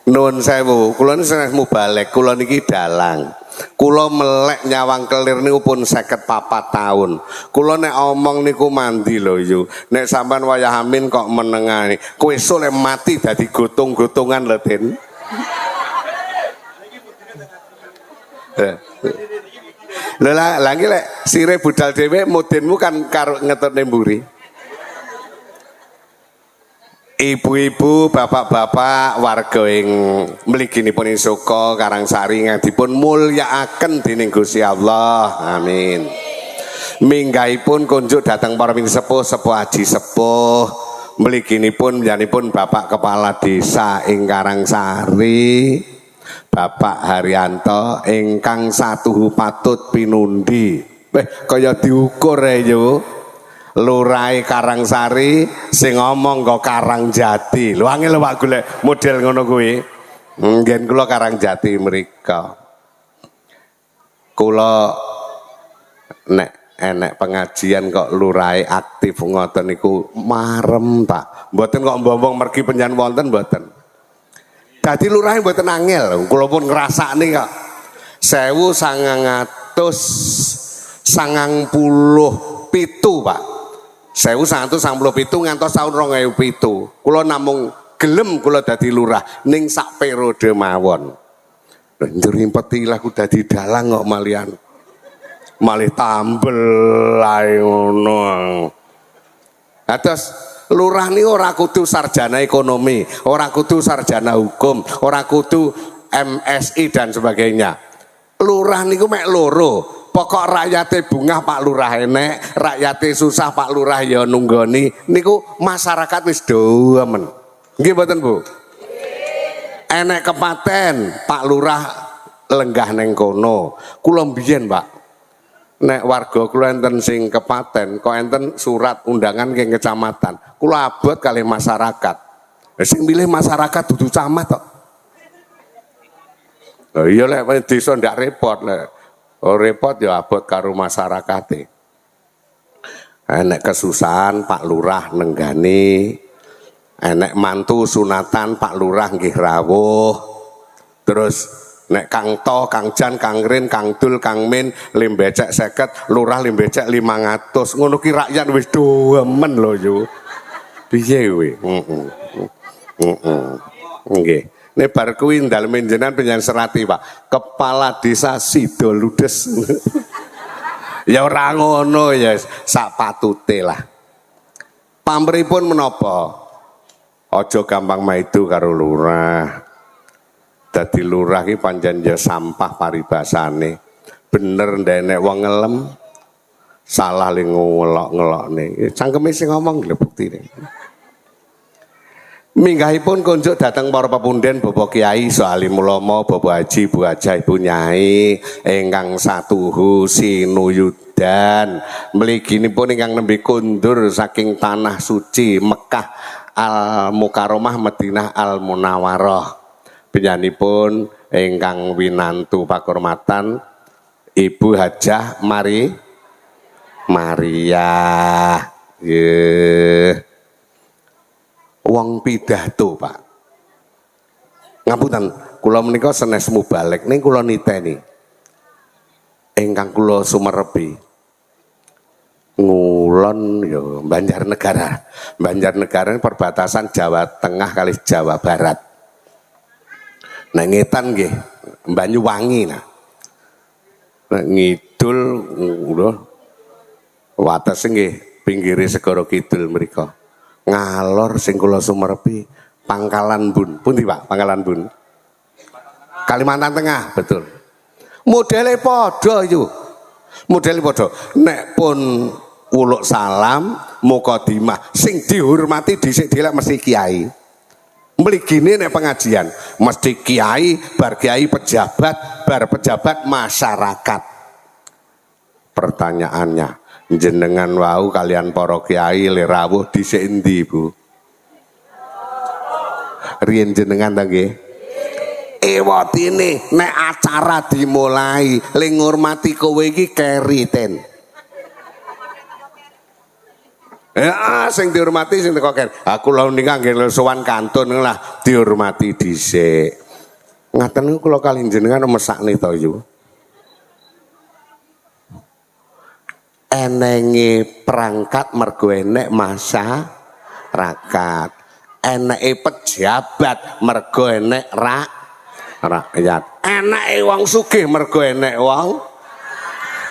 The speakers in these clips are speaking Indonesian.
Nuwun sewu, kula niki sanes mubalek, kula niki dalang. Kula melek nyawang kelir niku pun 54 tahun. Kula nek omong niku mandi lho yu. Nek sampean wayah amin kok menengani. Kowe esuk lek mati dadi gotung-gotungan lho, Den. Lha lagi lek sire budal dhewe mudinmu kan karo ngetutne mburi. Ibu-ibu, bapak-bapak, warga ing mliginipun ing Suka Karangsari dipun mulyakaken dening Gusti Allah. Amin. Minggahipun kunjuk dhateng para sepuh, sepuh aji sepuh. Mliginipun nyanipun Bapak Kepala Desa ing Karangsari, Bapak Haryanto ingkang satuhu patut pinundi. Kaya diukur yo. Lurai Karangsari sing ngomong kok Karangjati. Lho angel Pak golek model ngono kuwi. Ngen kula Karangjati mrika. Kula nek enek pengajian kok lurai aktif ngoten niku marem Pak. Mboten kok mbok mergi penjan wonten mboten. Dadi lurai mboten angel. Kula pun ngrasakne kok 1997 Pak. 1997 ngantos tahun 2007. Kula namung gelem kula dadi lurah ning sak periode mawon. Njur impeti lah ku dadi dalang kok malian. Malih tambel ae ngono. Atus lurah ni ora kudu sarjana ekonomi, ora kudu sarjana hukum, ora kudu MSI dan sebagainya. Lurah niku mek loro. Pokok rakyate bungah Pak Lurah enek, rakyate susah Pak Lurah ya nunggoni. Niku masyarakat wis demen. Nggih mboten Bu? Enek kepaten Pak Lurah lenggah neng kono. Kula mbiyen Pak. Nek warga kula enten sing kepaten, kok enten surat undangan ke kecamatan. Kula abot kali masyarakat. Sing milih masyarakat dudu camat kok. Lha iya lek desa ndak repot lek. Oh repot ya abot karo masyarakate. Enek kesusahan Pak Lurah nenggani, enek mantu sunatan Pak Lurah nggih rawuh. Terus nek Kang To, Kang Jan, Kang Rin, Kang Dul, Kang Min limbecek 50, Lurah limbecek 500. Ngono ki rakyat wis demen lho yo. Piye kowe? Nggih. Nek bar kuwi dalem jenengan penyan serati Pak. Kepala Desa Sidoludes. Ya ora ngono ya sak patute lah. Pamripun menapa? Aja gampang maidu karo lurah. Dadi lurah ki pancen ya sampah paribasane. Bener ndek wong ngelem salah li ngelok-ngelokne. Cangkeme sing ngomong lho buktine. Minggahipun kunjuk datang para pepunden Bapak Kiai Soalim Ulama, Bapak Haji, Bu Hajah, Ibu Nyai ingkang satuhu sinuyudan mliginipun ingkang nembe kundur saking tanah suci Mekah Al Mukarramah Madinah Al Munawwarah. Penyanipun ingkang winantu pakurmatan Ibu Hajah Maria. Wong pidato Pak. Ngapunten, kula menika sanes mubalek ning kula niteni. Ingkang kula sumerepi. Ngulon ya Banjarnegara. Banjarnegara perbatasan Jawa Tengah kali Jawa Barat. Nah ngetan nggih Banyuwangi nah. Nah ngidul ngono. Watese nggih pinggire segara kidul mriku. Ngalor sing kula sumerepi Pangkalan Bun. Pundi Pak? Pangkalan Bun. Kalimantan Tengah, betul. Modele padha yo. Modele padha. Nek pun uluk salam mukadimah sing dihormati dhisik dilek mesti kiai. Mligine nek pengajian mesti kiai, bar kiai pejabat, bar pejabat masyarakat. Pertanyaannya, jenengan wau kalian para kiai le rawuh dhisik endi Bu? Riyen jenengan ta nggih? Ewatine nek acara dimulai le ngurmati kowe iki keriten. Ya, sing dihormati sing teko kene. Aku lho ning kangge sowan kantun lah dihormati dhisik. Ngaten niku kula kali jenengan mesakne to yo. Enenge perangkat mergo enek masyarakat. Eneke pejabat mergo enek rakyat. Eneke wong sugih mergo enek wong.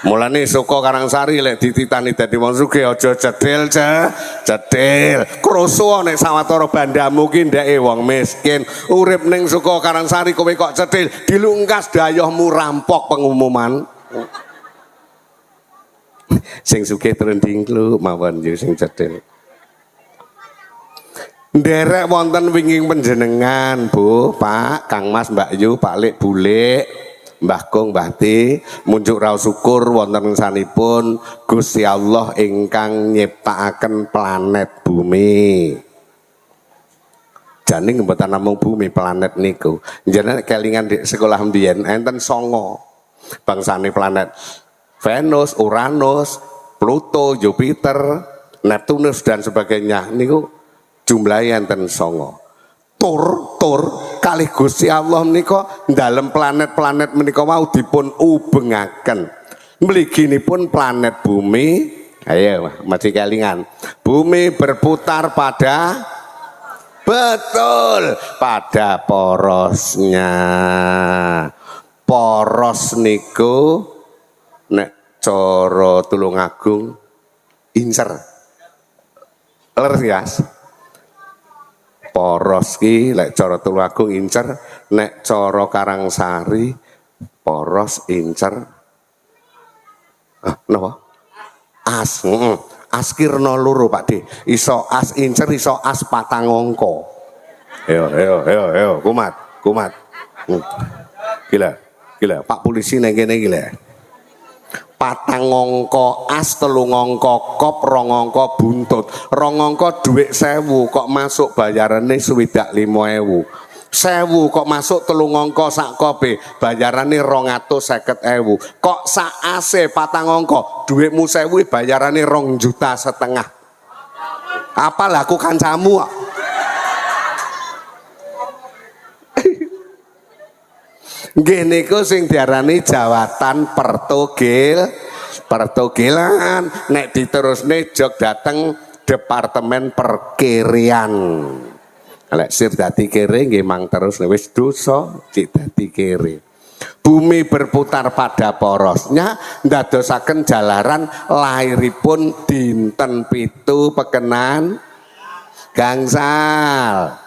Mulane Soko Karangsari lek dititani dadi wong sugih aja cedhil cedhil. Kroso nek sawetara bandamu ki ndeke wong miskin. Urip ning Soko Karangsari kowe kok cedhil, dilungkas dayohmu rampok pengumuman. Sing sugih trending mawon yo sing cedhil. Nderek wonten winging panjenengan, Bu, Pak, Kang Mas, Mbak Yu, Pak Lek, Bulek, Mbah Kong, Mbah Ti, munjuk raos syukur wonten sanipun Gusti Allah ingkang nyiptakaken planet bumi. Jane mboten namung bumi, planet niku. Jenenge kelingan di sekolah mbiyen enten 9 bangsane planet. Venus, Uranus, Pluto, Jupiter, Neptunus dan sebagainya niku jumlahe enten 9. Tur kalih Gusti Allah menika dalem planet-planet menika mau dipun ubengaken. Mliginipun planet bumi, ayo mesti kelingan. Bumi berputar pada betul pada porosnya. Poros niku nek cara Tulungagung incer. Leres ya? Poros ki lek cara Tulungagung incer, nek cara Karangsari poros incer napa? As. As ki rena loro Pak De. Iso as incer, iso as patang angka. Yo, kumat. Gila, Pak polisi nang kene gila. Patang angka as, 3 angka kop, 2 angka buntut, 2 angka dhuwit 1000 kok masuk bayarane 65.000. 1000 kok masuk 3 angka sak kope bayarane 250.000. Kok sak ase patang angka dhuwitmu 1000 bayarane 2,5 juta. Apa laku kancamu? Nggih niku sing diarani jawatan pertogelan. Nek diterusne jog dateng Departemen Perkirian. Lek sir dadi kere nggih mang terus wis dosa cik dadi kere. Bumi berputar pada porosnya ndadosaken jalaran lairipun dinten 7 pekenan gangsal.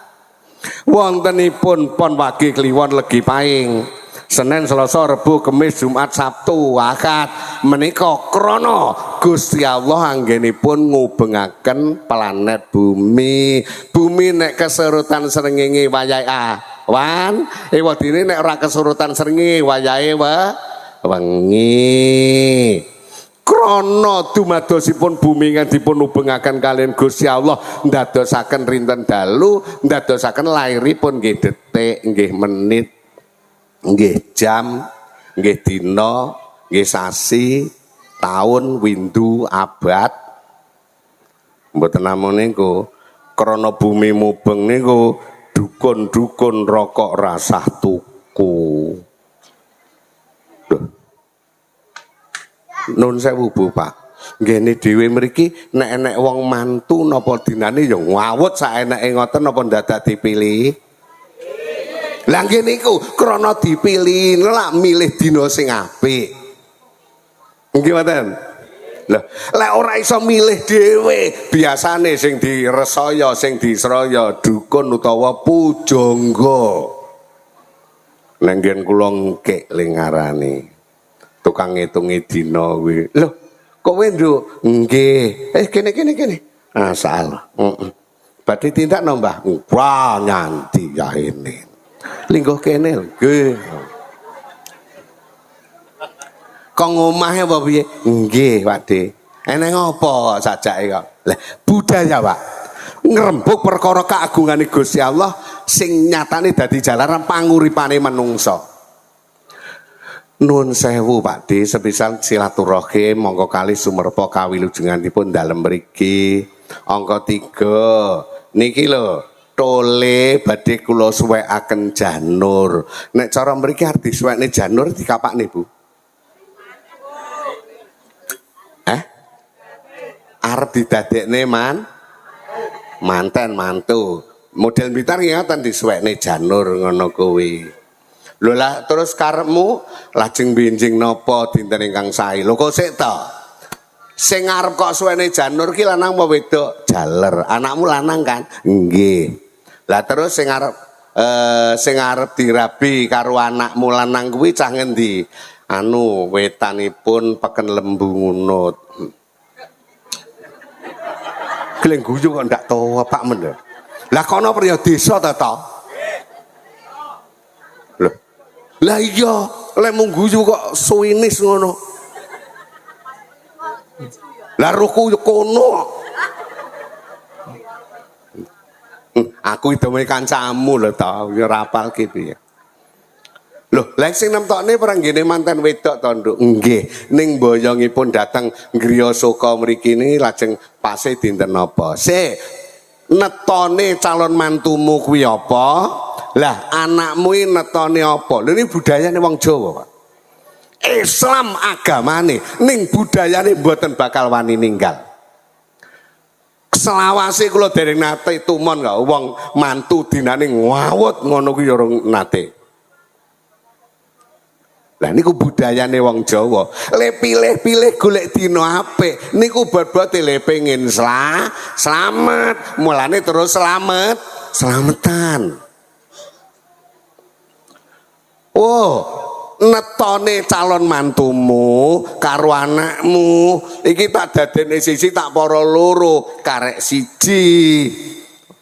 Wontenipun pon wage kliwon legi paing Senin, Selasa, Rebo, Kamis, Jumat, Sabtu, Ahad menika krana Gusti Allah anggenipun ngubengaken planet bumi. Bumi nek kesurutan srengenge wayahe awan, ewadine nek ora kesurutan srengenge wayahe wengi. Krana dumadosipun bumi ingkang dipun ubengaken kalian Gusti Allah ndadosaken rinten dalu, ndadosaken lairipun nggih detik, nggih menit, nggih jam, nggih dina, nggih sasi, taun, windu, abad. Mboten namung niku, krana bumi mubeng niku dukun-dukun rokok rasah tuku. Nun sewu Bu Pak. Nggene dhewe mriki nek enek wong mantu napa dinane ya ngawut saeneke ngoten napa dadak dipilih. Lah nggih niku krana dipilih lak milih dina sing apik. Nggih mboten? Lah lek ora iso milih dhewe, biasane sing diresaya, sing disraya dukun utawa pujangga. Nek ngen kula ngkek lingarane. Tukang ngitungi dina kuwi. Lho, kowe nduk? Nggih. Kene. Asal. Badhe tindak no, Mbah? Wah, nyanti yaene. Lingguh kene nggih. Kok ngomahe apa piye? Nggih, Pakde. Eneng apa sajake kok? Lah, budaya, Pak. Ngrembug perkara kaagungane Gusti Allah sing nyatane dadi jalaran panguripane manungsa. Nun sewu Pakde, sepisal silaturahim monggo kali sumerpa kawilujenganipun dalem mriki. Angka 3 niki lho, tole badhe kula suwekaken janur. Nek cara mriki arep disuwekne janur dikapakne, Bu? Arep didadekne manten mantu. Model Blitar ngeten disuwekne janur ngono kuwi. Lho lah terus karepmu lajeng benjing napa dinten ingkang sae? Lho kok sik to? Sing arep kok suwene janur ki lanang apa wedok? Jaler. Anakmu lanang kan? Nggih. Lah terus sing arep dirabi karo anakmu lanang kuwi cah ngendi? Anu wetanipun peken lembu ngunut. Geleng guyu kok ndak tahu Pak men. Lah kono priya desa ta to? Lho. Lah iya, lek mung guyu kok suwinis ngono. Lah ruku kono. Aku idome kancamu lho ta, ora apalke piye. Loh, lek sing nemtokne pranggene manten wedok to, Nduk? Nggih, ning boyongipun dateng griya Soka mriki niki lajeng pase dinten napa? Sik, netone calon mantumu kuwi apa? Lah anakmu iki netone apa? Lho ini budayane wong Jawa, Pak. Islam agamane ning budayane mboten bakal wani ninggal. Selawase kula dereng nate tumon kok wong mantu dinane ngawut ngono kuwi ya nate. Lah niku budayane wong Jawa. Le pilih-pilih golek dina apik niku bobot le pengin slamet, mulane terus slametan. Oh, netone calon mantumu karo anakmu iki tak dadene siji tak para loro karek siji.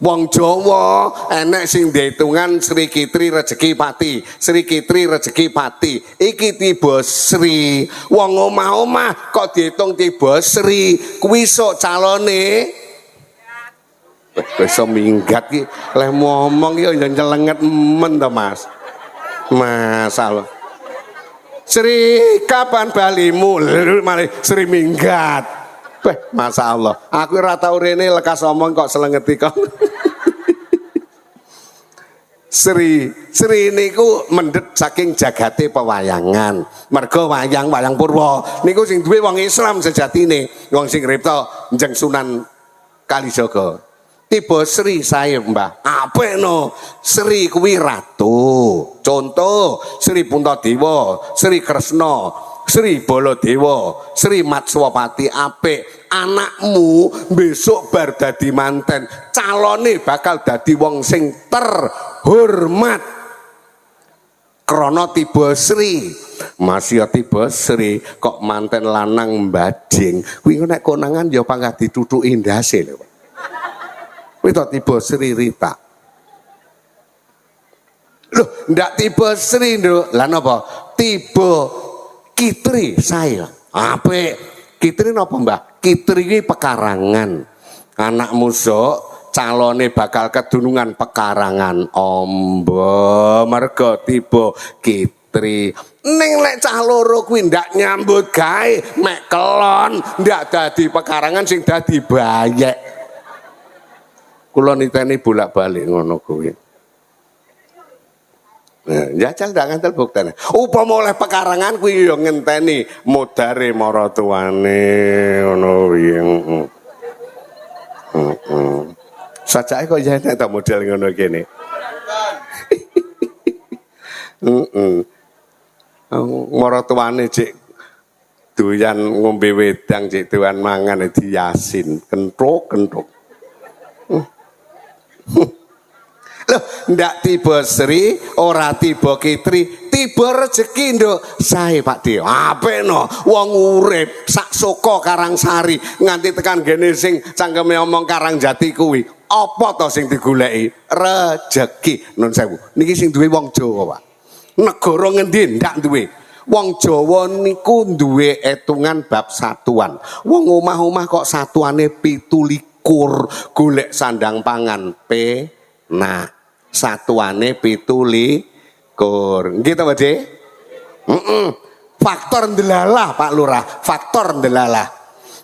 Wong Jawa enek sing diitungan Sri Kitri Rejeki Pati, Sri Kitri Rejeki Pati. Iki tiba Sri. Wong omah-omah kok diitung tiba Sri. Kuwi sok calone wis minggat ki. Leh ngomong ya nyelenget men to, Mas. Masalah. Sri kapan balimu? Malah Sri minggat. Masya Allah. Aku ora tau rene lekas omong kok selengeti kok. Sri niku mendhet saking jagate pewayangan. Merga wayang purwa niku sing duwe wong Islam sejatine. Wong sing ngripta Njeng Sunan Kalijaga. Tiba Sri sae, Mbah. Apik no. Sri kuwi ratu. Contoh Sri Puntadewa, Sri Kresna, Sri Baladewa, Sri Matswapati. Apik. Anakmu besok bar dadi manten, calone bakal dadi wong sing terhormat. Krana tiba Sri. Masya tiba Sri kok manten lanang mbading. Kuwi nek konangan ya pangkat ditutuki ndase lho. Kuwi to tiba Sri Rita. Loh, ndak tiba Sri, Nduk. Lah napa? Tiba Kitri sae. Apik. Kitri napa, Mbah? Kitri iki pekarangan. Anakmu sok calone bakal kedunungan pekarangan. Ombo merga tiba Kitri. Ning lek cah loro kuwi ndak nyambut gawe, mek kelon, ndak dadi pekarangan sing dadi bayek. Kula niteni bolak-balik ngono kuwi. Jajal ndak ngantel buktene. Upama oleh pekarangan kuwi ya ngenteni modare maratuwane ngono piye. Sajake kok ya nek model ngono kene. Maratuwane cek doyan ngombe wedang, cek doyan mangan diyasin, kentruk-kentruk. Loh, ndak tiba Sri, ora tiba Kitri, tiba rezeki, Nduk. Sae Pak Dio. Apik no, wong urip sak Soko Karangsari nganti tekan gene sing cangkeme omong Karangjati kuwi. Apa to sing digoleki? Rezeki. Nun sewu. Niki sing duwe wong Jawa, Pak. Negara ngendi ndak duwe. Wong Jawa niku duwe etungan bab satuan. Wong omah-omah kok satuane 17 golek sandang pangan nah satuane 17. Nggih to, Pak De? Faktor ndelalah Pak Lurah, faktor ndelalah.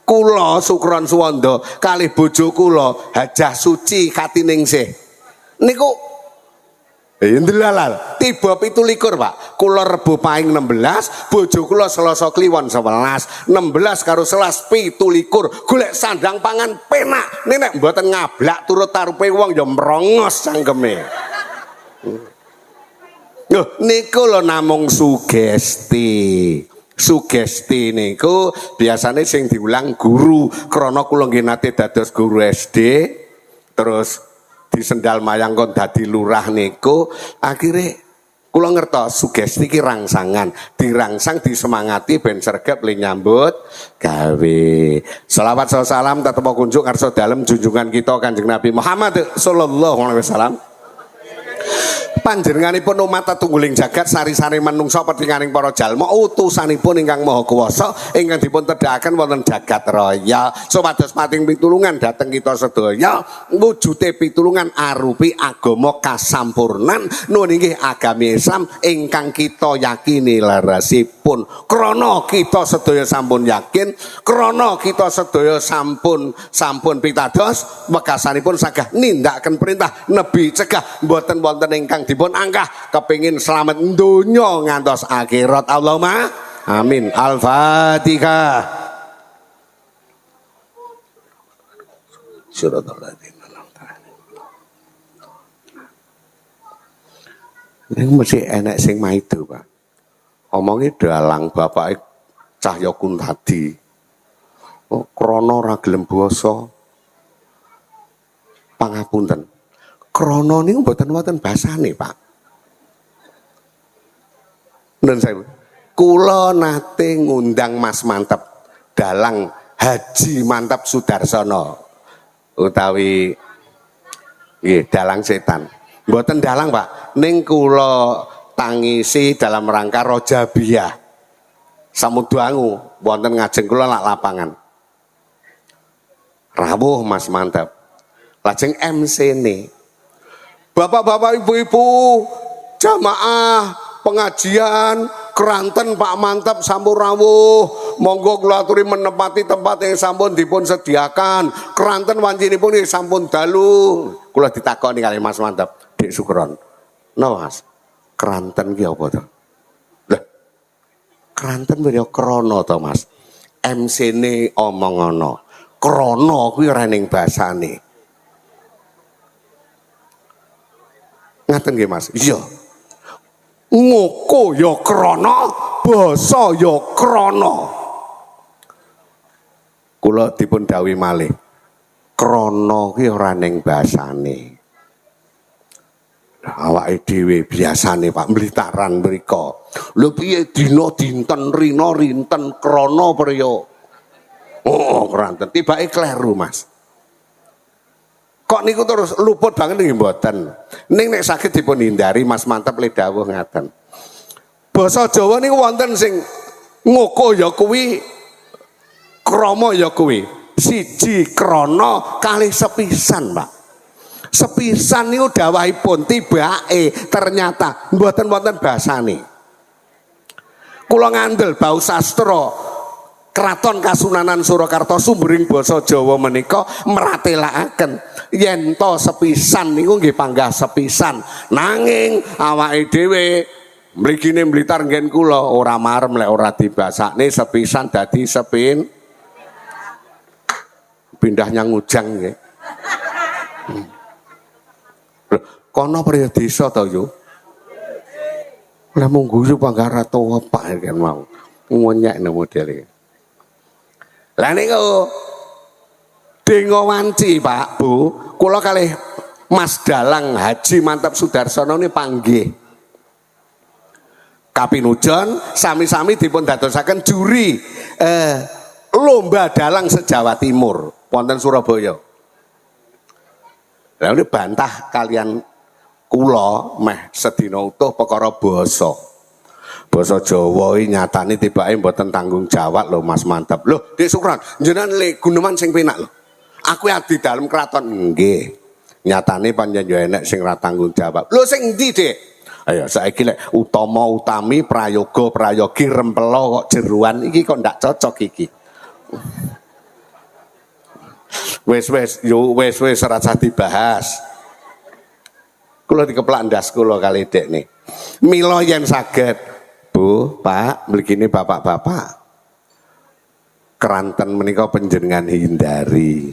Kula Sukron Suwanda kalih bojo kula Hajah Suci Katiningsih niku ndelalal tiba 17 Pak, kula Rebo Pahing 16, bojo kula Selasa Kliwon 11, 16 karo 11 17 golek sandang pangan penak. Nek mboten ngablak turut tarupe wong ya mrongos cangkeme. Lho niku lho namung sugesti. Sugesti niku biasane sing diulang guru, krana kula nggih nate dados guru SD terus di Sendal Mayang kon dadi lurah niku akhirnya kula ngertos sugesti ki rangsangan, dirangsang disemangati ben sregep le nyambut gawe. Selawat salam tetep kunjuk ngarsa dalem junjungan kita Kanjeng Nabi Muhammad sallallahu alaihi wasallam. Panjenenganipun umat tungguling jagat sari-sari manungsa petinganing para jalma utusanipun ingkang maha kuwasa ingkang dipun tedhakaken wonten jagat raya supados pating pitulungan dhateng kita sedaya wujude pitulungan arupi agama kasampurnan nuwun inggih agami Islam ingkang kita yakini leresipun krana kita sedaya sampun yakin krana kita sedaya sampun pitados wekasanipun sagah nindakaken perintah nebi cegah mboten wonten ingkang dipun angkah kepingin selamat dunya ngantos akhirat. Allahumma amin. Al-Fatihah. Ini mesti enek sing maido Pak. Omongi dalang bapake Cahya Kuntadi. Oh, krana ora gelem basa. Pangapunten. Krana niku mboten wonten basane, Pak. Nun saya kula nate ngundang Mas Mantep dalang Haji Mantep Sudarsono utawi nggih dalang setan. Mboten dalang, Pak. Ning kula tangisi dalam rangka Rojabiyah. Samudwangu wonten ngajeng kula lak lapangan. Rawuh Mas Mantep. Lajeng MC nih. Bapak-bapak, ibu-ibu, jamaah pengajian keranten Pak Mantep sampun rawuh. Monggo kula aturi menepati tempat yang sampun dipun sediakan. Keranten wancinipun sampun dalu. Kula ditakoni kali Mas Mantep, Dik Sukron. No Mas, keranten ki apa to? Lah, keranten ya krana to Mas. MC-ne omong ana. Krana kuwi ora ning basane. Ngaten nggih Mas. Iya. Ngoko ya krana, basa ya krana. Kula dipun dawuhi malih. Krana kuwi ora ning basane. Awake dhewe biasane Pak mlitaran mrika. Lho piye dina dinten rina rinten krana priya. Oh, keranten tibake kleru Mas. Kok niku terus luput banget nggih mboten. Ning nek saged dipun hindari Mas Mantep le dawuh ngaten. Basa Jawa niku wonten sing ngoko ya kuwi krama ya kuwi. Siji krana kalih sepisan, Pak. Sepisan niku dawahipun tibake ternyata mboten wonten basane. Kula ngandel bau sastra Kraton Kasunanan Surakarta sumbering basa Jawa menika meratelaken yen to sepisan niku nggih panggah sepisan nanging awake dhewe mrigine Blitar nggen kula ora marem lek ora dibasakne sepisan dadi sepin pindah nyang Ujang nggih. Kono priya desa to yo. Lah mung guyu panggara tuwa Pak kan mau. Ngonyek modele. Lah niku Dengo wanci Pak Bu, kula kalih Mas Dalang Haji Mantep Sudarsono ini panggih. Kapinujon sami-sami dipun dadosaken juri lomba dalang se-Jawa Timur wonten Surabaya. Lah ini bantah kalian kula meh sedina utuh perkara basa. Basa Jawa iki nyatane tibake mboten tanggung jawab lho Mas Mantep. Lho, Dik Sukron, jenengan le guneman sing penak lho. Aku adi dalem kraton nggih. Nyatane panjenengan yo enek sing ra tanggung jawab. Lho sing endi, Dik? Ayo saiki lek utama utami prayoga prayogi rempelo kok jeruan iki kok ndak cocok iki. Wis yo wis ora usah dibahas. Kula dikeplak ndas kula kali dekne. Mila yen saged, Bu, Pak, mrikine bapak-bapak. Keranten menika panjenengan hindari.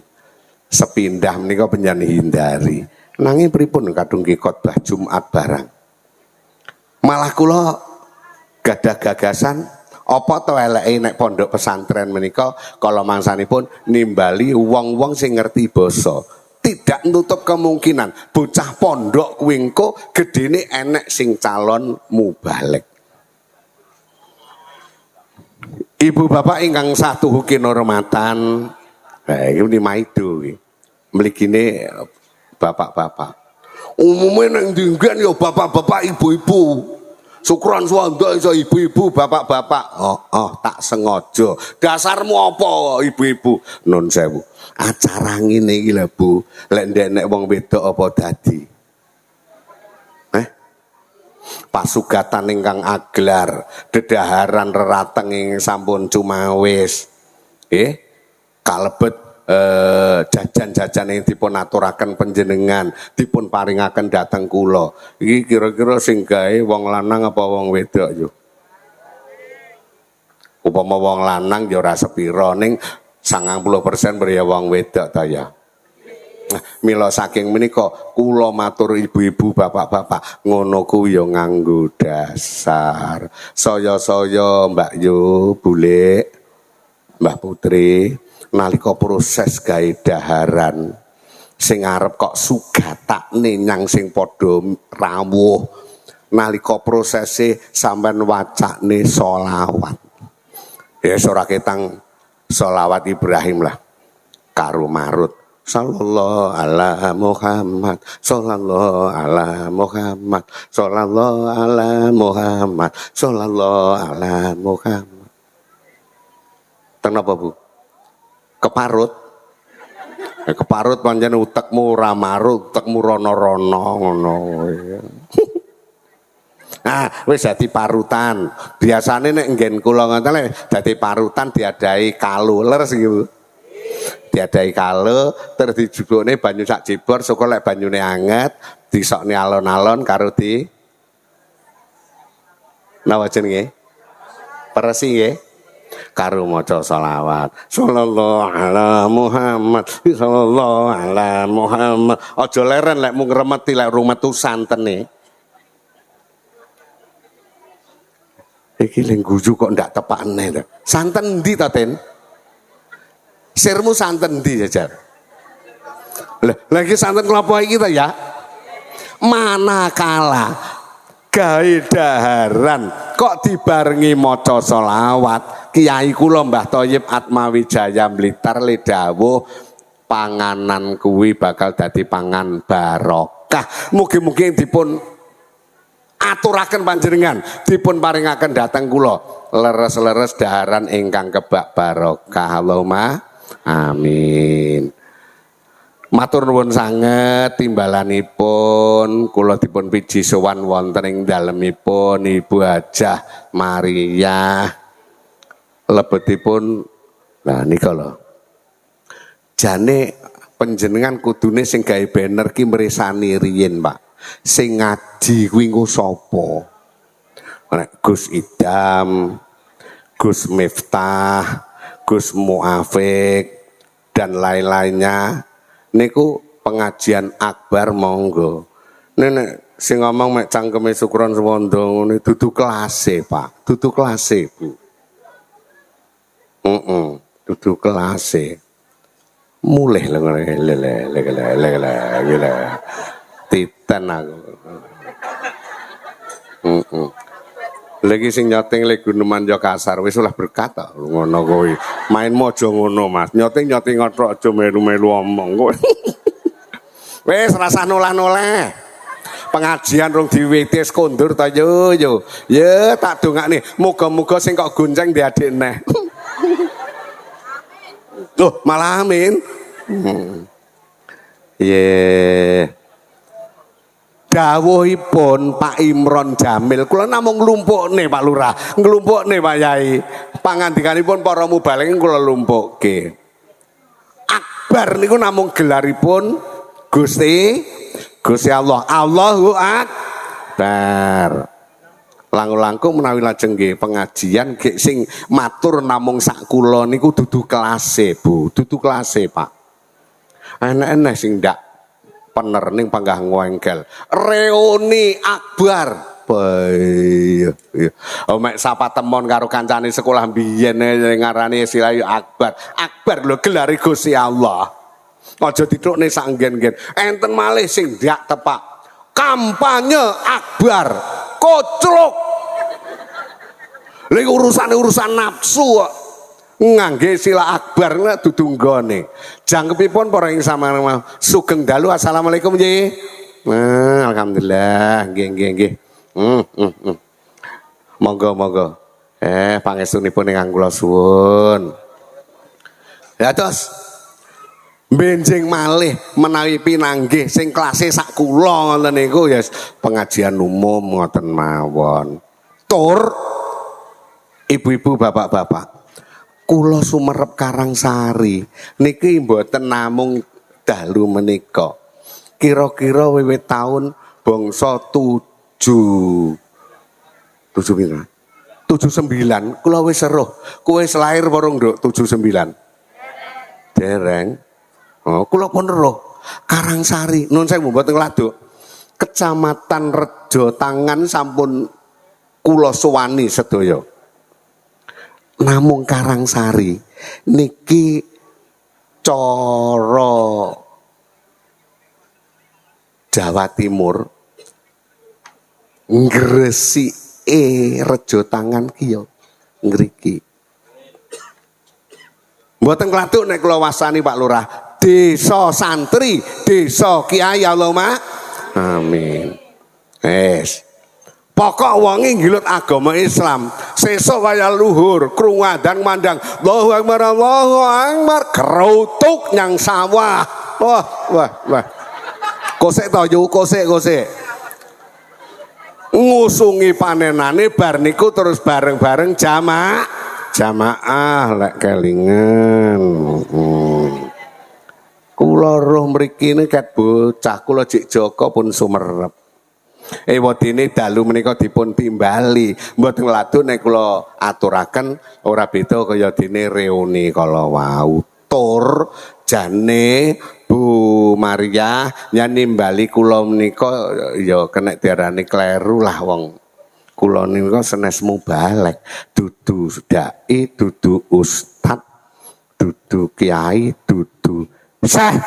Sepindah menika panjenengan hindari. Nanging pripun kadung ki khotbah Jumat barang. Malah kula gadah gagasan apa to eleke nek pondok pesantren menika kala mangsanipun nimbali wong-wong sing ngerti basa. Tidak nutup kemungkinan bocah pondok kuwi engko gedene enek sing calon mubalek. Ibu bapak ingkang satuhu kinurmatan, iki maido iki. Mligine bapak-bapak. Umume nek ndinggen ya bapak-bapak ibu-ibu. Syukuran swanda iso ibu-ibu, bapak-bapak. Oh, tak sengaja. Dasarmu apa ibu-ibu? Nun sewu. Acara ngene iki lho, Bu. Lek ndek wong wedok apa dadi? Pasugatan ingkang aglar, dedaharan rerateng ing sampun cumawis. Kalebet jajan-jajan yang dipun aturaken panjenengan dipun paringaken dhateng kula. Iki kira-kira sing gawe wong lanang apa wong wedok yo? Upama wong lanang ya ora sepira ning 90% priya wong wedok ta ya. Mila saking menika kula matur ibu-ibu bapak-bapak ngono kuwi ya nganggo dasar. Saya-saya Mbak Yu, Bule, Mbah Putri nalika proses gawe daharan sing arep kok sugatakne nyang sing padha rawuh nalika prosese sampean wacane sholawat ya ora ketang sholawat Ibrahim lah karo marut sallallahu ala Muhammad sallallahu ala Muhammad sallallahu ala Muhammad sallallahu ala Muhammad. Kenapa Bu? Keparut. Keparut pancen utekmu ora marut, utekmu rono-rono ngono. Nah, wis dadi parutan. Biasane nek nggen kula ngoten dadi parutan diadai kalu. Leres iki, Bu. Diadai kalu terus dijugukne banyu sak jebor, syukur lek banyune anget, disokne alon-alon karo di napa jenenge? Peresi nggih. Karo maca selawat sallallahu ala Muhammad sallallahu ala Muhammad. Aja leren lek mung ngremeti lek rumetu santene. Iki ling guyu kok ndak tepakne to. Santen ndi to, Ten? Sirmu santen ndi jajar? Lah lagi santen kelapa iki to ya? Manakala gawe daharan kok dibarengi maca selawat. Kiai kula Mbah Thoyib Atmawijaya Blitar le dawuh panganan kuwi bakal dadi pangan barokah. Mugi-mugi dipun aturaken panjenengan, dipun paringaken dhateng kula leres-leres daharan ingkang kebak barokah. Allahumma amin. Matur nuwun sanget timbalanipun kula dipun piji sowan wonten ing dalemipun Ibu Hajah Maria lebetipun. Nah nika lho jane panjenengan kudune sing gawe banner ki mresani riyin Pak sing ngaji kuwi engko sapa? Nek Gus Idam, Gus Miftah, Gus Muafik dan lain-lainnya niku pengajian akbar monggo. Nenek sing ngomong mek cangkeme Syukron Sewondo ngene dudu kelase Pak, dudu kelase Bu. Dudu kelase. Mulih lele. Titen aku. Lagi sing nyoting le Guneman yo kasar wis lah berkata ngono kowe. Mainmu aja ngono Mas. Nyoting tok aja melu-melu omong kowe. Wis rasa nolah-noleh. Pengajian rung diwiwiti kondur ta yo. Ya tak dongakne muga-muga sing kok gonceng di adik neh. Tuh malah amin. Dawuhipun Pak Imron Jamil kula namung nglumpukne Pak Lurah, nglumpukne Pak Yai. Pangandikanipun para mubalek kula lumpukke. akbar niku namung gelaripun Gusti Allah. Allahu akbar. Langkung menawi lajeng nggih pengajian nggih sing matur namung sak kula niku dudu kelase, Bu. Dudu kelase, Pak. Enek-enek sing ndak pener ning panggah ngwengkel. Reuni akbar. Iya. Mek sapa temon karo kancane sekolah biyen ngarani istilah akbar. Akbar lho gelare Gusti Allah. Aja ditukne sak nggen-nggen. Enten malih sing ndak tepak. Kampanye akbar. Koclok. Lha urusan nafsu kok. Ngangge sila akbar dudu nggone. Jangkepipun para ing samana sugeng dalu. Assalamualaikum nggih. Alhamdulillah nggih. Monggo. Pangestunipun ingkang kula suwun. Ya terus benjing malih menawi pinanggih sing klase sak kula ngoten niku ya pengajian umum ngoten mawon. Tur ibu-ibu, bapak-bapak, kula sumerep Karangsari niki mboten namung dalu menika. Kira-kira wiwit taun bangsa 79 kula wis seruh. Kowe wis lair apa urung, Nduk? 79. Dereng. Oh, kula pun roh. Karangsari, nun sewu mboten ngladuk. Kecamatan Rejo Tangan sampun kula suwani sedaya. Namung Karangsari niki cara Jawa Timur ngresike Rejo Tangan ki yo ngriki. Mboten klathuk nek kula wasani Pak Lurah, desa santri, desa kiai. Allahumma amin. Pokok wonge nggilut agama Islam, sesuk waya luhur, krungu adzan mandang, Allahu Akbar, kerutuk nyang sawah. Wah. Kosek to yu, kosek. Ngusungi panenane bar niku terus bareng-bareng jamaah lek kelingan. Kula roh mriki ket bocah kula Jik Joko pun sumerep. Wadine dalu menika dipun timbali. Mboten ngladuk nek kula aturaken ora beda kaya dene reuni kala wau. Tur jane Bu Maria yen nimbali kula menika ya kena diarani kleru lah wong. Kula niku senes mubalek, dudu dai, dudu ustad, dudu kiai, dudu syekh.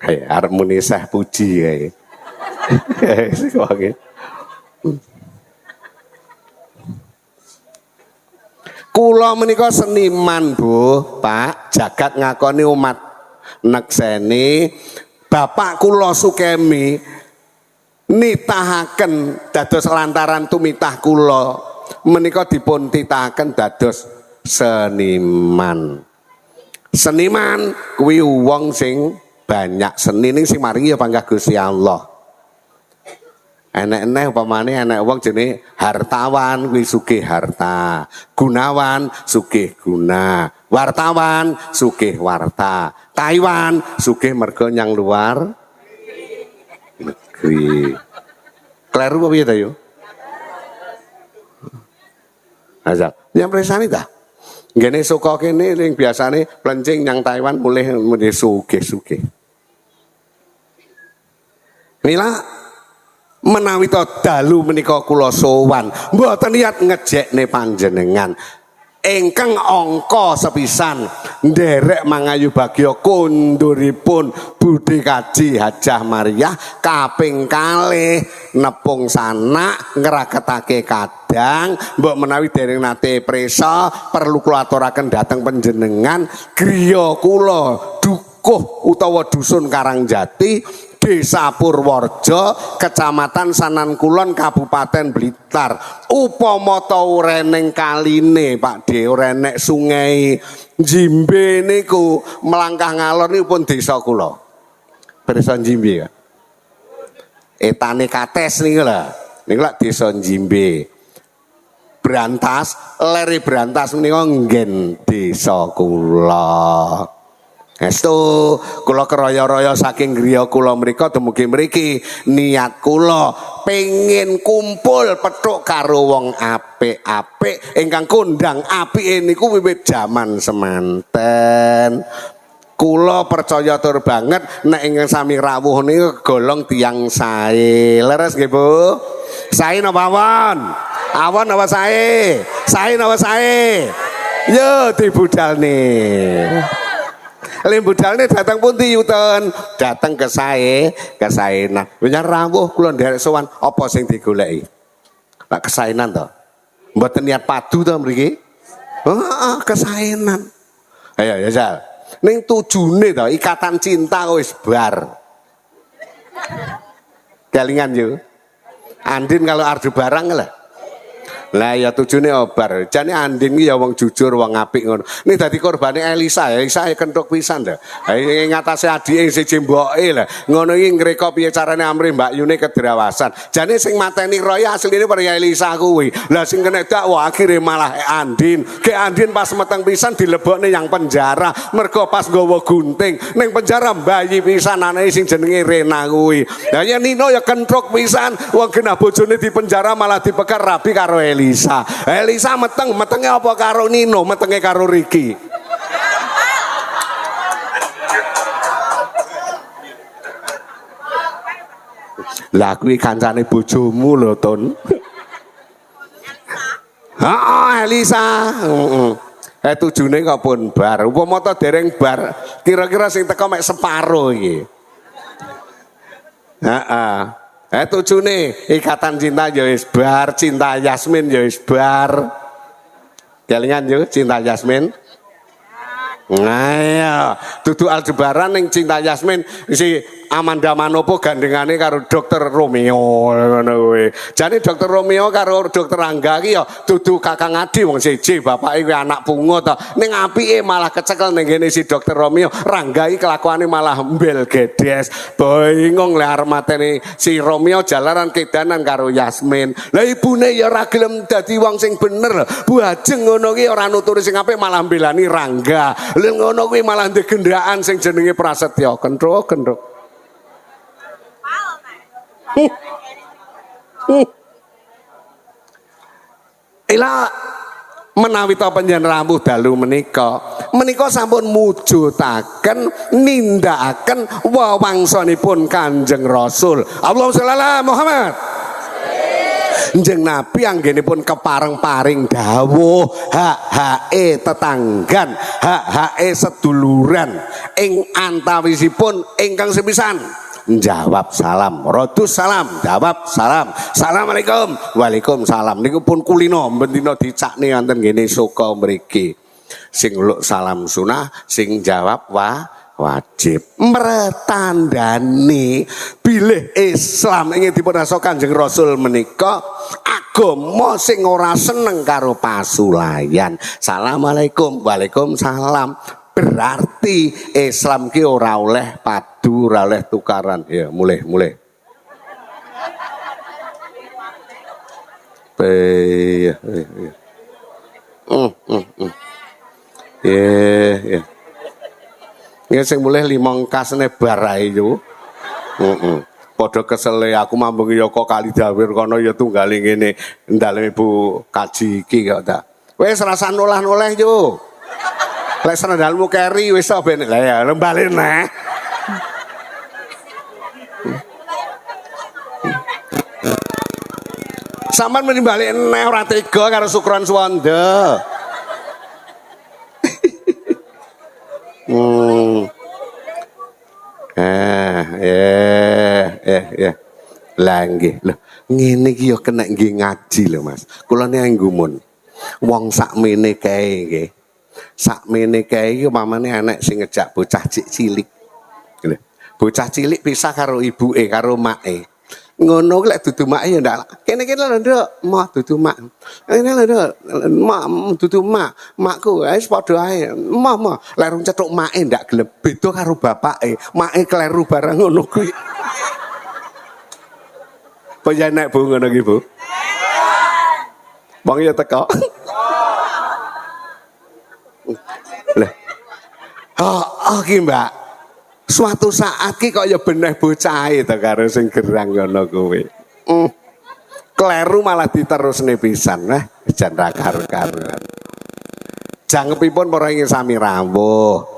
Arep muni Syekh Puji kae. Kula menika seniman, Bu, Pak, jagat ngakoni umat nekseni. Bapak kula Sukemi nitahaken dados lantaran tumitah kula menika dipun titahaken dados seniman. Seniman kuwi wong sing banyak seni ning sing maringi ya panggah Gusti Allah. Enek-enek upamane enek wong jenenge hartawan kuwi sugih harta, gunawan sugih guna, wartawan sugih warta, Taiwan sugih mergo nyang luar negeri. Kleru apa piye ta yo? Asal yang presani ta? Ngene suka kene ning biasane plencing nyang Taiwan mulih sugih-sugih. Mila menawi to dalu menika kula sowan, mboten niat ngejekne panjenengan. Ingkang angka sepisan nderek mangayu bagya konduripun Budi Kaji Hajah Mariah kaping kalih nepung sanak ngraketake kadang mbok menawi dereng nate presa perlu kula aturaken dhateng panjenengan griya kula dukuh utawa dusun Karangjati Desa Purworejo, Kecamatan Sanan Kulon, Kabupaten Blitar. Upama ta urening kaline Pak De, urenek sungai Jimbe niku melangkah ngalor niku pun desa kula. Desa Jimbe ya. Etane Kates niku lho. Niku lak desa Jimbe. Brantas, leri Brantas menika nggen desa kula. Estu kula keraya-raya saking griya kula mriku dumugi mriki niat kula pengin kumpul petuk karo wong apik-apik ingkang kondang apike niku wiwit jaman semanten. Kula percaya tur banget nek ingkang sami rawuh niku golong tiyang sae. Leres nggih Bu? Sae napa awon? Awon apa sae? Sae napa sae? Yo dibudalne. Lembudalne datang pundi yuten? Datang ke kesaenan. Wis rawuh kula nderek sowan apa sing digoleki? Pak kesaenan to. Mboten niat padu to mriki? Heeh, kesaenan. Ayo ya Sal. Ning tujune to ikatan cinta wis bar. Kelingan yo. Andin kalau ardu barang lah. Lah ya tujune obar. Jane Andin ki ya wong jujur, wong apik ngono. Ning dadi korbane Elisa, Elisa kenthuk pisan lho. Ing ngatasé adike siji mboke lho. Ngono iki ngreka piye carane amrih Mbak Yune kedrawasan. Jane sing mateni Roy asline para Elisa kuwi. Lah sing kena dakwah akhire malah Andin. Ke Andin pas meteng pisan dilebokne yang penjara mergo pas nggawa gunting. Ning penjara bayi pisan anake sing jenenge Rena kuwi. Lah ya Nino ya kenthuk pisan wong genah bojone di penjara malah dipekat rabi karo Elisa metenge apa karo Nino, metenge karo Ricky. Lah kuwi kancane bojomu lho, Ton. Heeh, Elisa. Tujune kok pun bar. Upama ta dereng bar, kira-kira sing teko mek separo iki. Heeh. Tujune ikatan cinta ya wis bar, cinta Yasmin ya wis bar. Kelingan yo cinta Yasmin. Nah ya, dudu Aldebaran ning cinta Yasmin si Amanda Manopo gandengane karo Dokter Romeo ngono kuwi. Jane Dokter Romeo karo Dokter Angga ki ya dudu kakang adi wong siji, bapake kuwi anak pungut to. Ning apike malah kecekel ning ngene si Dokter Romeo, Rangga iki kelakuane malah mbel gedes. Bingung le arep mateni si Romeo jalaran kedanan karo Yasmin. Lah ibune ya ora gelem dadi wong sing bener. Bu Ajeng ngono ki ora nuturi sing apik malah mbelani Rangga. Lha ngono kuwi malah ndek gendaan sing jenenge Prasetyo. Kentruk-kentruk. Ila menawi ta panjenengan rawuh dalu menika sampun mujudaken nindakaken wewangsanipun Kanjeng Rasul. Allahumma sholli ala Muhammad. Njeng Nabi anggenipun kepareng-paring dawuh hak-hake tetanggan, hak-hake seduluran ing antawisipun ingkang sepisan jawab salam, rodus salam, jawab salam, assalamualaikum, waalaikumsalam. Niku pun kulino bendina dicakne wonten ngene suka mriki. Sing luk salam sunah, sing jawab wajib. Mretandani bilih Islam ingin dipun asa Kanjeng Rasul menika agama sing ora seneng karo pasulayan. Assalamualaikum, waalaikumsalam. Berarti Islam ki ora oleh padu, ora oleh tukaran. Ya, mulai. Ya. Ya sing mulai limong kasne barai yo. Padha kesele aku mambung ya kok kali dawir kono ya tunggaling ngene ndalem Ibu kaji iki kok ta. Wis rasa nolah-noleh yo. Lek sandalmu keri wis ben lah ya lembalen neh. Sampeyan meni balik neh ora tega karo Sukron Swanda. Ya. Lah nggih. Lho, ngene iki ya kena nggih ngaji lho, Mas. Kula niku nggumun. Wong sakmene kae nggih. Sakmene kae iki umpamane anak sing ngejak bocah cilik. Bocah cilik pisah karo ibuke, karo make. Ngono lek dudu mak ya ndak. Kene-kene lho Nduk, mah dudu mak. Kene lho Nduk, mak dudu mak. Makku wis padha ae. Mah lek rung cetuk make ndak gelem beda karo bapake. Make kleru barang ngono kuwi. Apa ya nek Bu ngono ki Bu? Wong ya teko. Lah. Oh, ki Mbak. Suatu saat ki kok ya beneh bocahe to karo sing gerang ngono kuwi. Kleru malah diterusne pisan. Jan ra karo-karuan. Jangkepipun para ingin sami rawuh.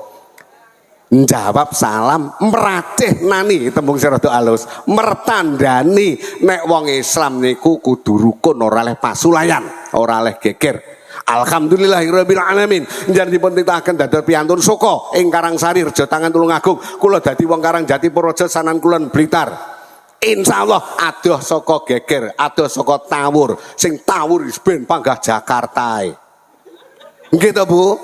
Njawab salam meratih nani tembung sirada alus mertandani nek wong Islam niku kudu rukun ora oleh pasulayan ora oleh geger. Alhamdulillahirabbil alamin njenenganipun titahaken dados piyantun saka ing Karangsari Reja Tangan Tulungagung kula dadi wong Karangjati Purworejo Sanan Kulon Blitar. Insyaallah adoh saka geger adoh saka tawur sing tawur wis ben panggah Jakarta nggih to Bu.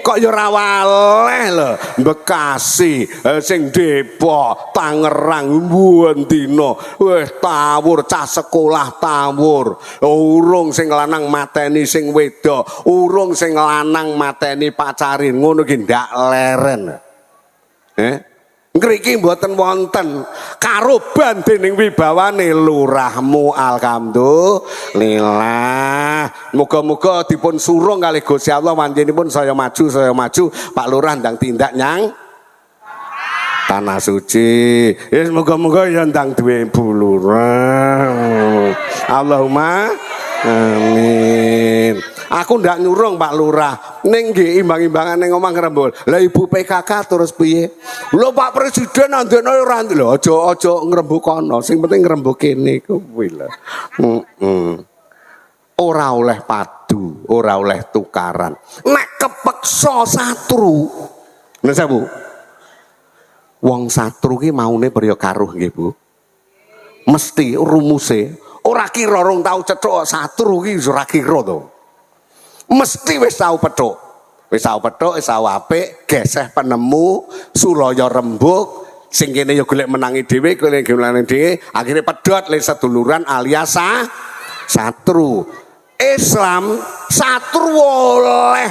Kok ya ora waleh lho Bekasi sing Depok Tangerang Buendina wis tawur cah sekolah tawur urung sing lanang mateni sing wedok urung sing lanang mateni pacarin ngono ki ndak leren ngriki mboten wonten karoban dening wibawane lurahmu alhamdulillah. Muga-muga dipun surung kalih Gusti Allah manjenipun saya maju Pak Lurah ndang tindak nyang tanah suci. Ya muga-muga ya ndang duwe bulurah. Allahumma amin. Aku ndak nyurung Pak Lurah ning nggih imbang-imbangan ning omah Ngrembul. Lah Ibu PKK terus piye? Lho Pak Presiden andene ora lho aja ngrembug kono, sing penting ngrembug kene kuwi lho. Ora oleh padu, ora oleh tukaran. Nek kepeksa satru. Lha Bu. Wong satru ki maune priya karuh nggih Bu. Mesti rumuse ora kira rong tau cethuk satru ki ora kira to. Mesti wis tau petuk. Wis tau petuk, wis tau apik, geseh penemu, sulaya rembug, sing kene ya golek menangi dhewe, golek menangi dhewe, akhire pedhot le seduluran alias satru. Islam satru oleh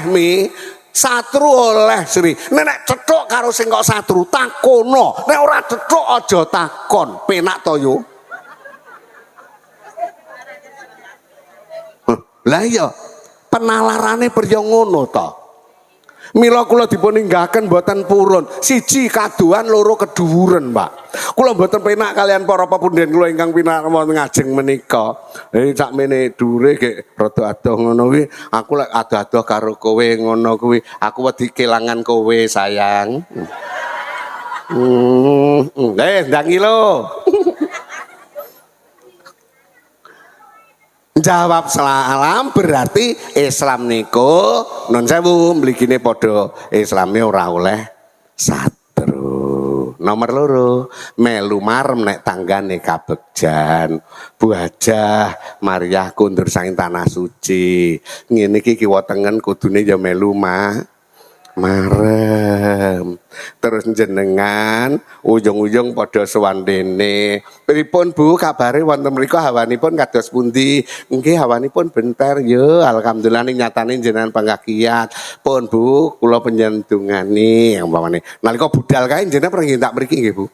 satru oleh Sri. Nek cethuk karo sing kok satru takono, nek ora cethuk aja takon, penak to yo. Lah iya penalarane priya ngono to. Mila kula dipun ninggahaken mboten purun. Siji kaduan, loro kedhuwuren, Pak. Kula mboten penak kalian para pepunden kula ingkang pinarwa ngajeng menika. Sakmene dhuwure nggih rada adoh ngono kuwi, aku lek adoh-adoh karo kowe ngono kuwi, aku wedi kelangan kowe sayang. Ndangi lho. Jawab salam berarti Islam niku non sewu mligine padha Islame ora oleh satru. Nomor loro melu marem nek tanggane kabegjan Bu Hajah Mariah kundur saking tanah suci ngene iki kiwa tengen kudune ya melu marem. Terus jenengan ujung-ujung padha sowan dene. Pripun Bu kabare wonten mriku hawanipun kados pundi? Nggih hawanipun bentar yo. Alhamdulillah ning nyatane jenengan pangkakiat. Pun Bu kula penyendungani umpamane. Nalika budal kae jenengan pernah tak mriki nggih Bu.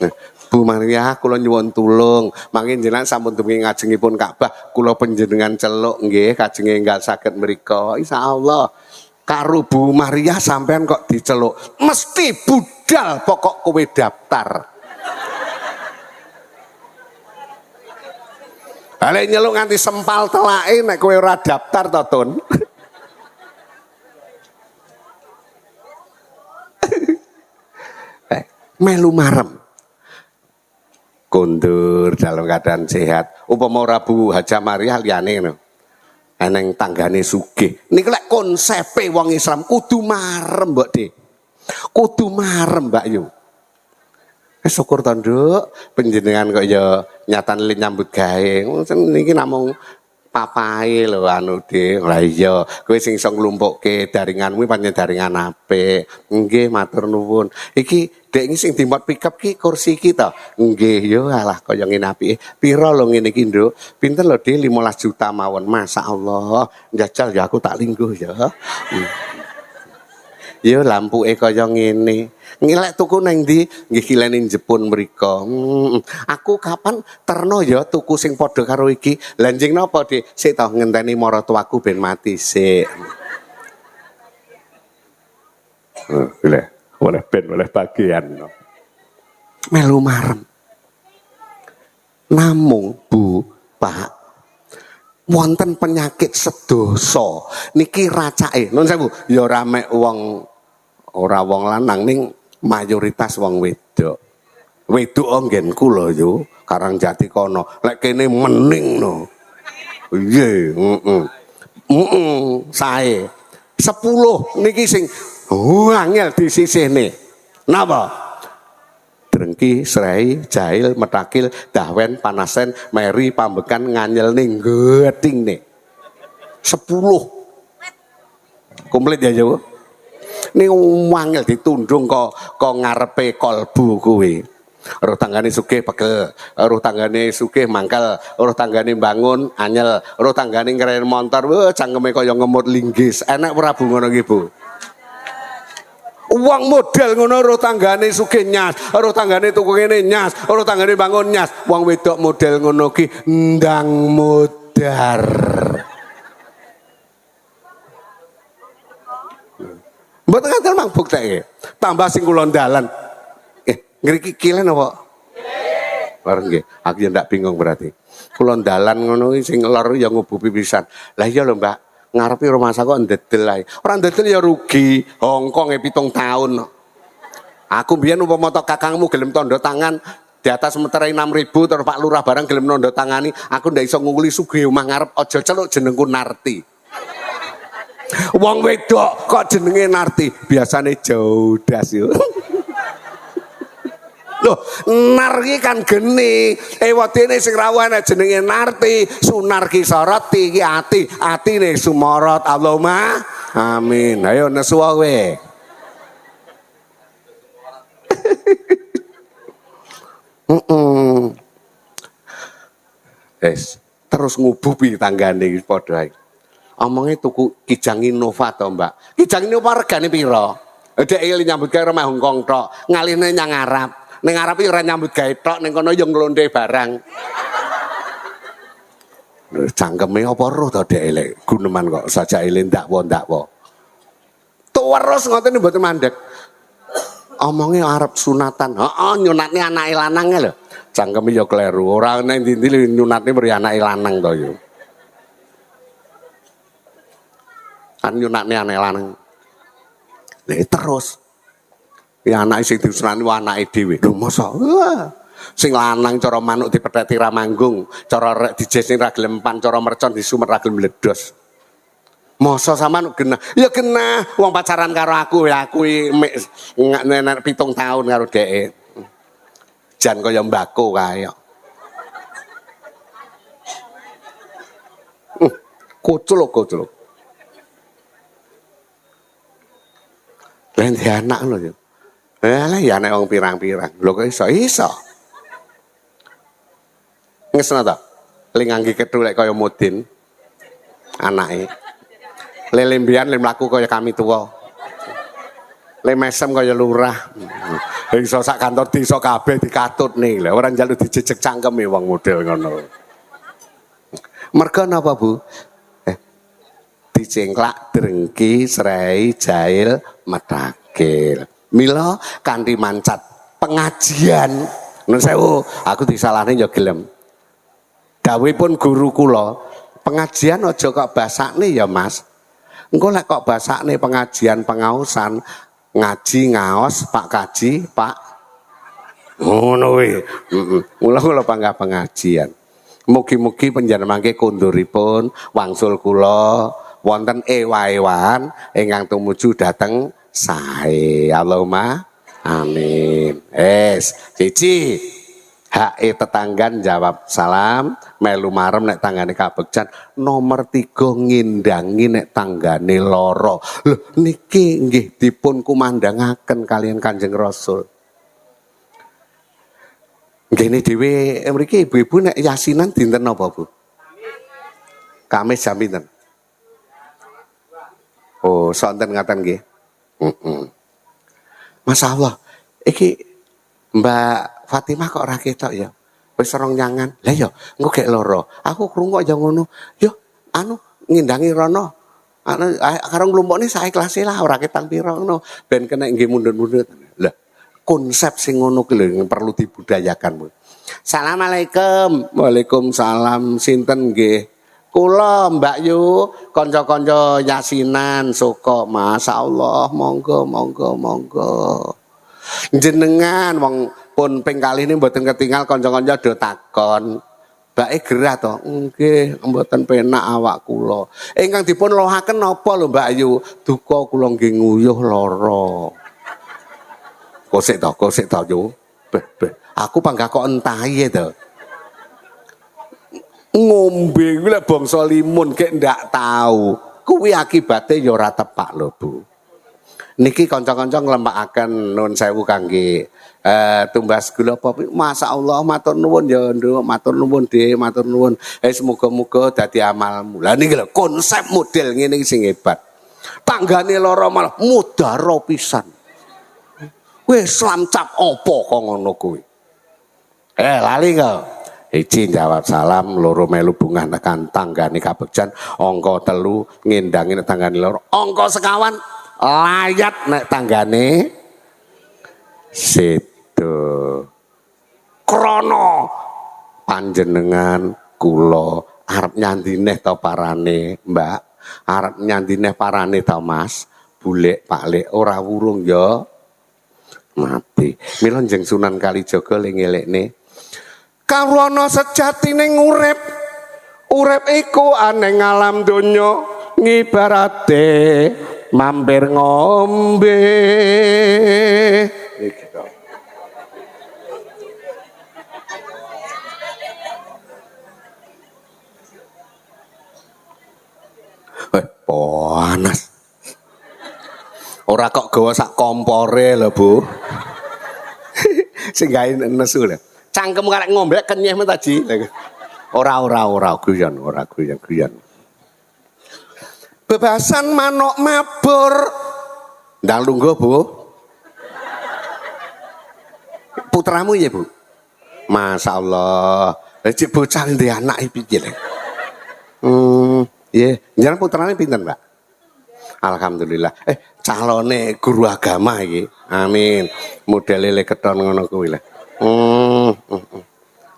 Nah, Bu Maria kula nyuwun tulung mangke jenengan sampun dugi ngajengipun Ka'bah kula panjenengan celuk nggih kajenge enggal saged mriku insyaallah. Karo Bu Maria sampean kok diceluk mesti budal pokok kowe daftar. Balik nyeluk nganti sempal telake nek kowe ora daftar to Tun. Melu marem. Kundur dalam keadaan sehat. Upama ora Bu Hajah Maria liyane ngono. Eneng tanggane sugih. Niki lek konsepe wong Islam kudu marem, Mbok De. Kudu marem, Mbak Yu. Syukur to, Nduk, panjenengan kok ya nyatane nyambut gawe. Niki namung papahe lho anu De. Lah iya, kowe sing iso nglumpukke daringanmu pancen daringan apik. Nggih, matur nuwun. Iki Dek iki sing dimot pickup ki kursi iki to. Nggih, yo alah kaya ngene apike. Pira lho ngene iki, Nduk? Pinten lho, Dik? 15 juta mawon. Masyaallah. Njajal ya aku tak lingguh ya. Ya lampuke kaya ngene. Ngilek tuku nang ndi? Nggih kilene Jepun mriko. Aku kapan terno ya tuku sing padha karo iki. Lah njing napa, Dik? Sik to ngenteni maratuaku ben mati sik. Oleh ben oleh bagian. Melu marem. Namung Bu, Pak, wonten penyakit sedoso niki racake. Nun sewu, ya ora mek wong ora wong lanang ning mayoritas wong wedok. Wedok nggen kula yo Karangjati kono. Lek kene mening no. Nggih, sae. 10 niki sing angel disisihne. Napa? Drengki, serai, jahil, metakil, dahwen, panasen, meri, pambekan, nganyel ning geding nih. 10. Komplit ya Jawa. Ini wangil ditundung kok ngarepe kolbu kuwi. Roh tanggane sugih pegel, roh tanggane sugih mangkel, roh tanggane bangun anyel, roh tanggane ngeren montor, cangkeme kaya ngemut linggis. Enak ora Bu ngono iki Bu? Uang model ngono roh tanggane sugih nyas, roh tanggane tuku ngene nyas, roh tanggane bangun nyas. Wong wedok model ngono ki ndang modar. Mboten ngaten mang bukteke. Tambah sing kula ndalan. Ngriki kilen apa? Bareng nggih. Aku ya ndak bingung berarti. Kula ndalan ngono ki sing lor ya ngubupi pisan. Lah iya lho, Mbak. Ngarepi rumah sakit kok ndedel ae. Ora ndedel ya rugi. Hongkong 7 tahun. Aku mbiyen umpama kakangmu gelem tanda tangan di atas meterai 6.000 terus Pak Lurah barang gelem nanda tangani, aku ndak iso ngungkuli sugih omah ngarep aja celuk jenengku Narti. Wong wedok kok jenenge Narti, biasane Jaudas yo. Loh, nar ki kan geni. Ewadene sing rawuh jenenge Narti, Sunar ki soroti ki ati, atine sumorot. Allahumma amin. Ayo nesu kowe. Terus ngubupi tanggane iki padha ae. Omonge tuku Kijang Innova to, Mbak. Kijang Innova regane pira? Dek iki nyambut gawe rumah Hongkong tok, ngaline nyang Arab. Ning Arab ora nyambut gawe tok, ning kono yo nglonte barang. Lho cangkeme apa roh to dek elek guneman kok sajake ndakwa. Terus ngoten mboten mandek. Omonge arep sunatan. Heeh, nyunatne anake lanang lho. Cangkeme yo kleru. Ora nang ndi-ndi nyunatne mrih anake lanang to yo. Kan nyunatne anake lanang. Lah terus ya anake sing disunani anake dhewe. Lho mosok. Sing lanang cara manuk dipetheti ra manggung, cara rek dijesni ra gelem pan, cara mercon disumet ra gelem mledos. Mosok sampean genah. Ya genah, wong pacaran karo aku ya kuwi nek 7 tahun karo dheke. Jan kaya mbako kae. Kucluk. Lah ndek anak lho ya. Lah ya nek wong pirang-pirang. Lho kok iso? Ngesna ta? Linganggi ketulek kaya Mudin. Anake. Lele mbiyan le mlaku kaya kami tuwa. Le mesem kaya lurah. Iso sak kantor desa kabeh dikatutne. Lah ora njaluk dijejeg cangkeme wong model ngono. Merga napa, Bu? Dicengklak, drengki, serai, jahil, metakil. Mila kanthi mancat pengajian. Nun sewu, aku disalahne ya gelem. Dawuhipun guru kula, pengajian aja kok basakne ya Mas. Engko lek kok basakne pengajian pengausan, ngaji ngaos Pak Kaji, Pak. Ngono kuwi. Mula panggah pengajian. Mugi-mugi panjenengan mangke konduripun wangsul kula wonten ewa-ewan ingkang tumuju dhateng sae. Allahumma amin. Siji hake tetanggan jawab salam, melu marem nek tanggane kabegjan. Nomor 3 ngindangi nek tanggane lara. Lho niki nggih dipun kumandangaken kalian Kanjeng Rasul. Ngene dhewe mriki ibu-ibu nek yasinan dinten napa, Bu? Kamis jam pinten? Oh, sonten ngaten nggih. Masya Allah, iki Mbak Fatimah kok ora ketok ya. Wis rong nyangan. Lah ya, engko gek loro. Aku krungu ya ngono. Yo anu ngindangi rono. Anu karo nglumpukne sae kelas lah ora ketang pira ngono. Ben kena nggih mundur-mundur. Lah konsep sing ngono ki lho perlu dibudayakan. Assalamualaikum. Waalaikumsalam. Sinten nggih? Kula Mbak Yu, kanca-kanca yasinan suka. Masyaallah, monggo monggo monggo. Jenengan wong pun ping kali ini mboten ketinggal kanca-kanca do takon. Mbake gerah to? Nggih, mboten penak awak kula. Ingkang dipun lohaken napa lho Mbak Ayu? Duka kula nggih nguyuh lara. Kosik to Yu. Beh. Aku panggah kok entahi to. Ngombe kuwi lek bangsa limun kek ndak tahu. Kuwi akibate ya ora tepak lho Bu. Niki kanca-kanca nglempakaken nuwun sewu kangge tumbas gula apa masyaallah matur nuwun ya Nduk, matur nuwun Dik, matur nuwun. Semoga-moga dadi amalmu. Lah niki lho konsep model ngene iki sing hebat. Tanggane lara malah mudhara pisan. Wis slamcap apa kok ngono kuwi. Lali kok. Iji jawab salam, loro melu bungah tekan tanggane kabegjan, angka 3 ngendangi nek tanggane loro, angka 50 layat nek tanggane sedo. Krana panjenengan kula arep nyandineh ta parane, Mbak? Arep nyandineh parane ta Mas? Bulek Pak Lek ora wurung ya. Mati. Mila njeng Sunan Kalijaga le ngelekne kawrana sejatine urip. Urip iku aneng alam donya ngibarate mampir ngombe. Panas. Ora kok gawa sak kompore lho Bu. Sing gawe nesu lho. Cangkem karek ngombe kenyeh men tadi. Ora guyon. Bebasan manuk mabur. Ndang lungguh Bu. Putramu ya Bu. Masyaallah. Cek bocah ndek anak piye lho. Nggih, njenengan putrane pinten, Mbak? Alhamdulillah. Calone guru agama iki. Amin. Modele le keton ngono kuwi lho.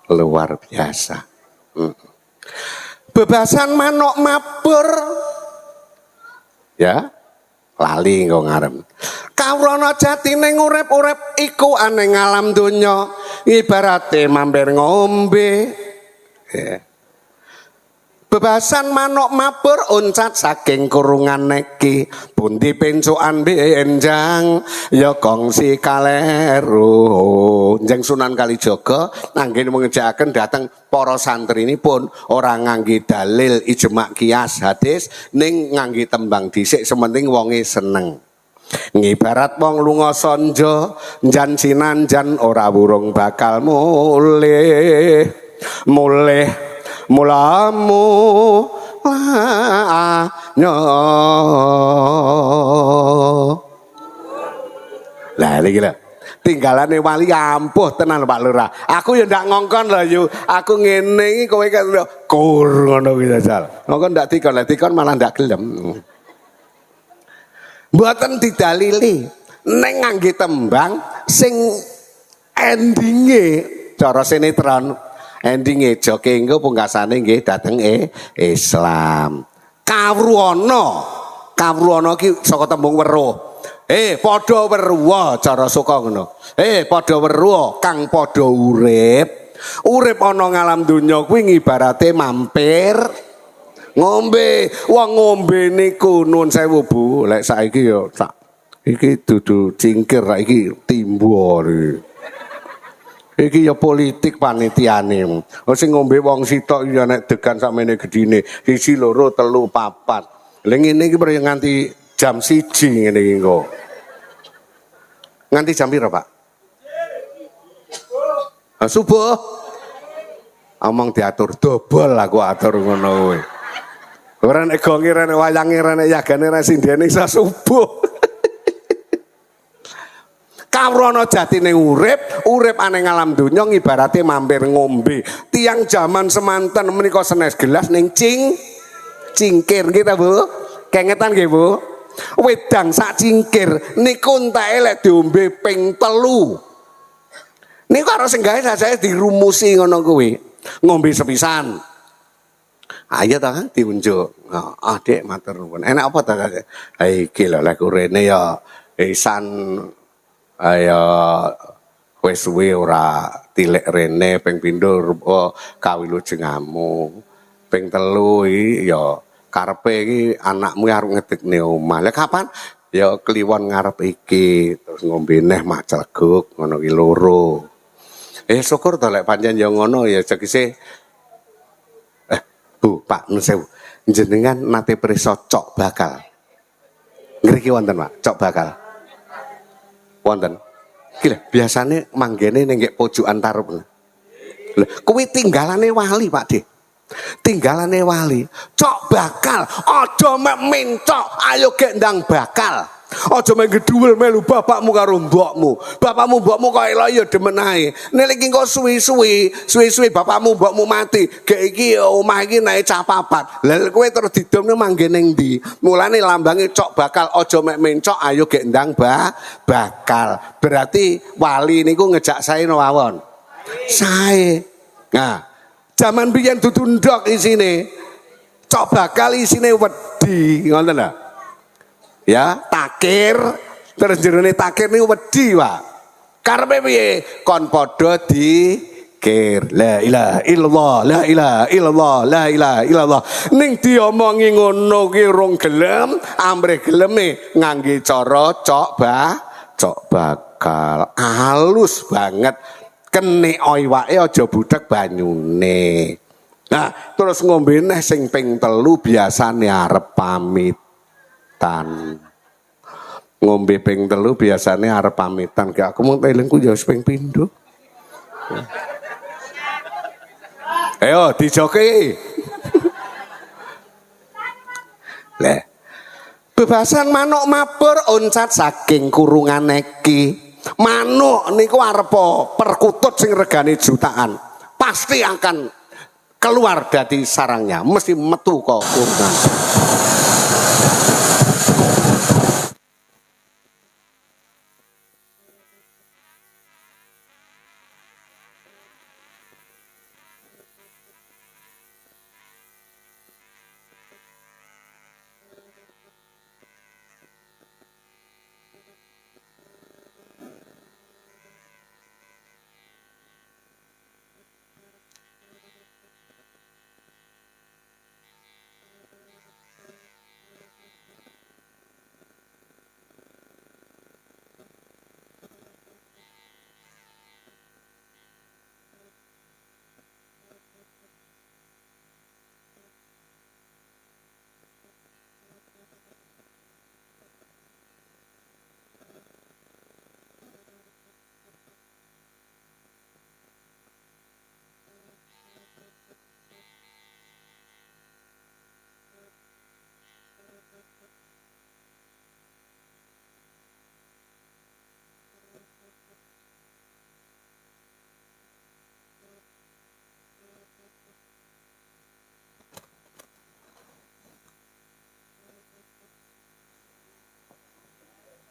Luar biasa. Bebasan manuk mabur. Ya, lali engko ngarep. Kawrana jatine urip-urip iku aneng alam donya, ibarate mampir ngombe. Ya. Bebasan manuk mabur uncat saking kurungan neki, pundi pencukan benjang ya kongsi kaleru. Njeng Sunan Kalijaga nanggen mengejakaken dhateng para santrinipun ora ngangge dalil ijma' qiyas hadis ning ngangge tembang dhisik sementing wonge seneng. Ngibarat wong lunga sonjo jan sinanjan ora wurung bakal mulih mulamu lanyo. Lah iki lho tinggalane wali ampuh tenan Pak Lurah. Aku ya ndak ngongkon lho Yu. Aku ngene iki kowe kur ngono kuwi jajal. Ngongkon ndak dikon malah ndak gelem. Mboten didalili ning ngangge tembang sing endinge cara sinetron. Endinge joke engko pungkasane nggih dhateng Islam. Kawruana ki saka tembung weruh. Padha weruh cara suka ngono. Padha weruh kang padha urip. Urip ana ngalam donya kuwi ngibarate mampir ngombe. Wong ngombe niku nuwun sewu Bu, lek saiki ya iki dudu cingkir iki timbul. Iki ya politik panitiane. Sing ngombe wong sitok ya nek degan sakmene gedine, 1 2 3 4. Lah ngene iki perlu nganti jam 1 ngene iki kok. Nganti jam pira, Pak? Subuh. Omong diatur dobol aku atur ngono kowe. Ora nek gonge, ora nek wayange, ora nek yagane, ora sindene iso subuh. Kawrana jatine urip aneng alam donya ibarate mampir ngombe. Tiang zaman semanten menika senes gelas ning cingkir kita Bu. Kengetan nggih Bu. Wedang sak cingkir niku entake lek diombe ping 3. Niku karo senggahe saya dirumusi ngono kuwi. Ngombe sepisan. Ayo ta Kang diunjuk. Dik matur nuwun. Enak apa ta Kang? Ha iki lho lek urene ya isan ayo wis suwe ora tilek rene ping pindho kawilujengamu. Ping 3 iki ya karepe iki anakmu arep ngedekne omah. Lah kapan? Ya kliwon ngarep iki terus ngombe neh macleguk ngono ki loro. Syukur to lek pancen ya ngono ya jegese Bu, Pak nun sewu. Jenengan nate prisa cok bakal. Ngriki wonten, Pak, cok bakal. Wonten. Iki biasane manggene ning pojokan tarup. Lha kuwi tinggalane wali, Pak De. Tinggalane wali. Cok bakal, aja mek mencok, ayo gek ndang bakal. Aja mek gedhuwel melu bapakmu karo mbokmu. Bapakmu mbokmu kok elok ya demen ae. Nek iki kok suwi-suwi bapakmu mbokmu mati, gek iki omah iki naik capapat. Lah kowe terus didomne manggen ning ndi? Mulane lambange cok bakal aja mek mencok ayo gek ndang bakal. Berarti wali niku ngejak sae mawon. Sae. Nah, zaman biyen dudu ndok isine. Cok bakal isine wedi, ngoten lho. Ya, takir terus jerone takir niku wedi, Pak. Karepe piye? Kon padha dikir. La ilaha illallah, la ilaha illallah, la ilaha illallah. Ning diomongi ngono ki rong gelem, amrih geleme ngangge cara cok bakal. Halus banget. Kene iwake aja budhek banyune. Nah, terus ngombe neh sing ping 3 biasane arep pamitan. Ngombe ping 3 biasane arep pamitan. Gak aku mung elingku ya wis ping pindho. Ayo dijoki. Lah. Bebasan manuk mabur oncat saking kurungan iki. Manuk niku arep perkutut sing regane jutaan. Pasti akan keluar dari sarangnya, mesti metu kok kurungan.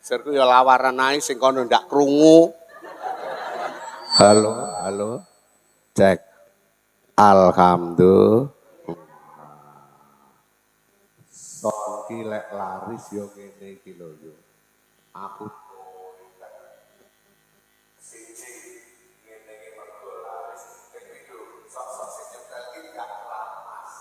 Serku ya lawaran ae sing kono ndak krungu. Halo. Cek. Alhamdulillah. Son ki lek laris yo ngene iki lho yo. Aku siji ngene iki mergo laris. Kedua sok-sok sing nyetel iki gak laras.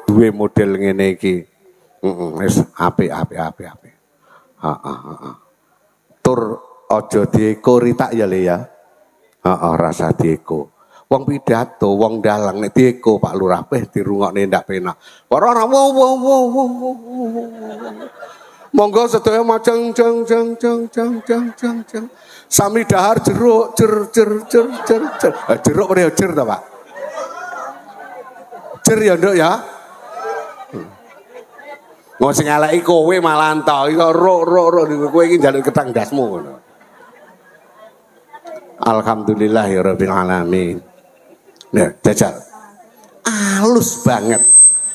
Duwe model ngene iki. Wis apik. Tur aja dieko ritak ya Le ya. Rasa dieko. Wong pidato, wong dalang nek dieko Pak Lurah dirungokne ndak penak. Ora Monggo sedaya majeng jeng jeng jeng jeng jeng jeng jeng. Sami dahar jeruk jer jer jer jer jer. Jeruk ora jer ta, Pak? Jer ya, Nduk ya. Mau sing eleki kowe malah ento iki ro kowe iki njaluk ketang dasmu ngono. Alhamdulillahirabbil alamin. Nah, jajal. Alus banget.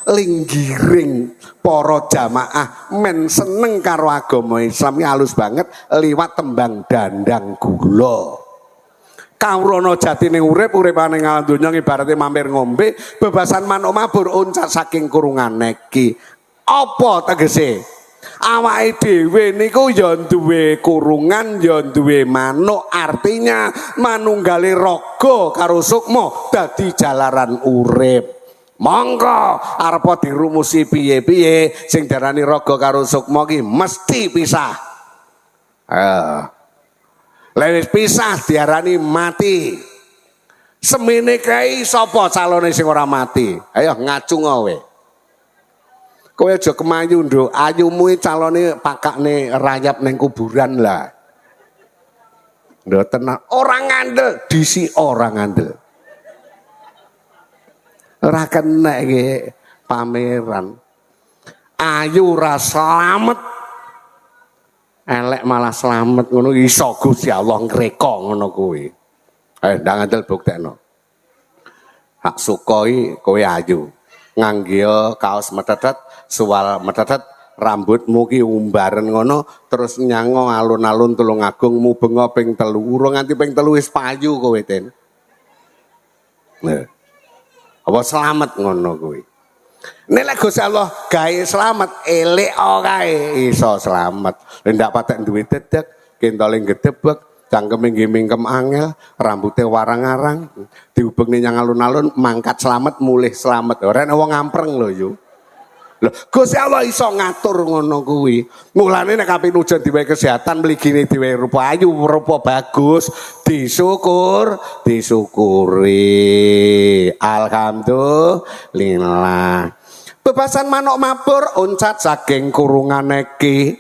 Linggiring para jamaah men seneng karo agama Islam halus banget liwat tembang dandang gula. Kawrana jatine urip-uripane ngalam donya ibarate mampir ngombe, bebasan manuk mabur uncat saking kurungan iki. Apa tegese? Awake dhewe niku ya duwe kurungan, ya duwe manuk, artinya manunggale raga karo sukma dadi jalaran urip. Monggo arepa dirumusi piye-piye sing darani raga karo sukma ki mesti pisah. Lewis pisah diarani mati. Semene kae sapa calone sing ora mati? Ayo ngacung kowe. Kowe aja kemayu nduk, ayumu calone pakakne rayap ning kuburan lah. Nduk tenan, ora ngandel, disi ora ngandel. Ora kena iki pameran. Ayu ora slamet. Elek malah slamet ngono iso Gusti Allah ngreka ngono kuwi. Ndang ngandel buktekno. Hak sukoi kowe ayu. Ngangge kaos metetet, suwal metetet, rambutmu ki umbaren ngono terus nyango alun-alun Tulungagung mubenga ping 3. Urung nganti ping 3 wis payu kowe ten. Nah. Apa selamat ngono kuwi. Nek lek Gusti Allah gawe selamat elek kae iso selamat. Lek ndak patek duwe dedek, kentole gedebek, cangkeme nggih mingkem angel, rambute warang-arang, diubengne nyang alun-alun mangkat selamat mulih selamat. Ora ana wong ngampreng lho yo. Lho, Gusti Allah iso ngatur ngono kuwi. Mulane nek kaping ujan diwehi kesehatan, mligine diwehi rupa ayu, rupa bagus, disyukuri. Alhamdulillah. Bebasan manuk mabur uncat saking kurungan iki.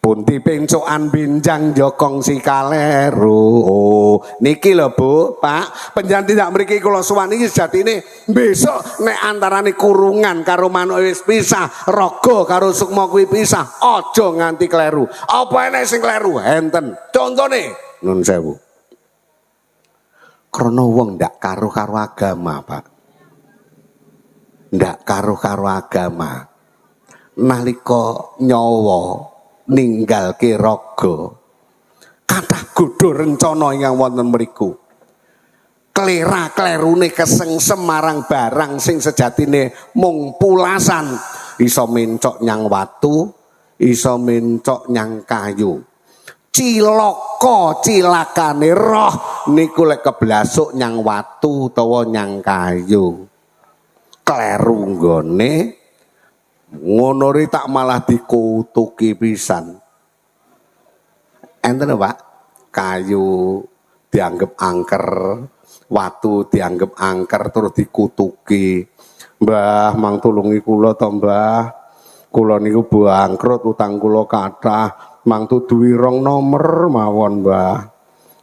Punti pencokan binjang jokong si kaleru. Oh, niki lho Bu, Pak. Panjenengan tidak mriki kula suwan iki sejatine besok nek antarane kurungan karo manuk wis pisah, raga karo sukma kuwi pisah, aja nganti kleru. Apa enek sing kleru? Enten. Contone, nun sewu. Krana wong ndak karo-karo agama, Pak. Ndak karo-karo agama. Nalika nyawa ninggalke raga kathah godho rencana ingkang wonten mriku klera-klerune kesengsem marang barang sing sejatine mung pulasan iso mencok nyang watu iso mencok nyang kayu cilaka cilakane roh niku lek keblasuk nyang watu utawa nyang kayu kleru nggone ngono ri tak malah dikutuki pisan. Enten Pak, kayu dianggap angker, watu dianggap angker terus dikutuki. Mbah, mang tulungi kula to Mbah. Kula niku bangkrut utang kula kathah, mang duwi 2 nomor mawon Mbah.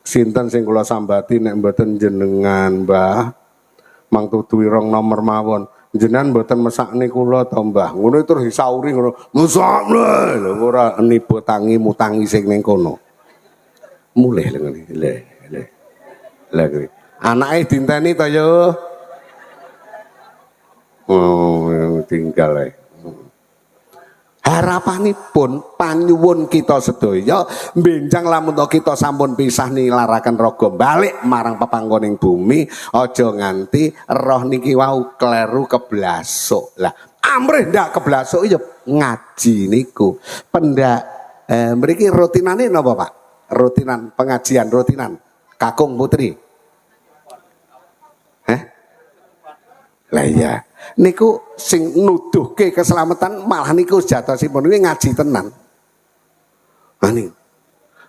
Sinten sing kula sambati nek mboten jenengan Mbah. Mang duwi 2 nomor mawon. Jenengan mboten mesakne kula to Mbah. Ngono terus disauri ngono. Mesakne lho ora nipu tangi mutangi sing ning kono. Mulih lho ngene. Lah kuwi. Anake dinteni to yo. Oh, tinggal ae. Harapanipun panyuwun kita sedaya benjang lamun kita sampun pisah nilaraken raga balik marang pepanggoning bumi aja nganti roh niki wau kleru keblasuk. Lah amrih ndak keblasuk ya ngaji niku. Pendak mriki rutinane napa Pak? Rutinan pengajian rutinan Kakung Putri. Lah iya. Niku sing nuduhke keselamatan malah niku jatosipun kuwi ngaji tenan. Nah niku.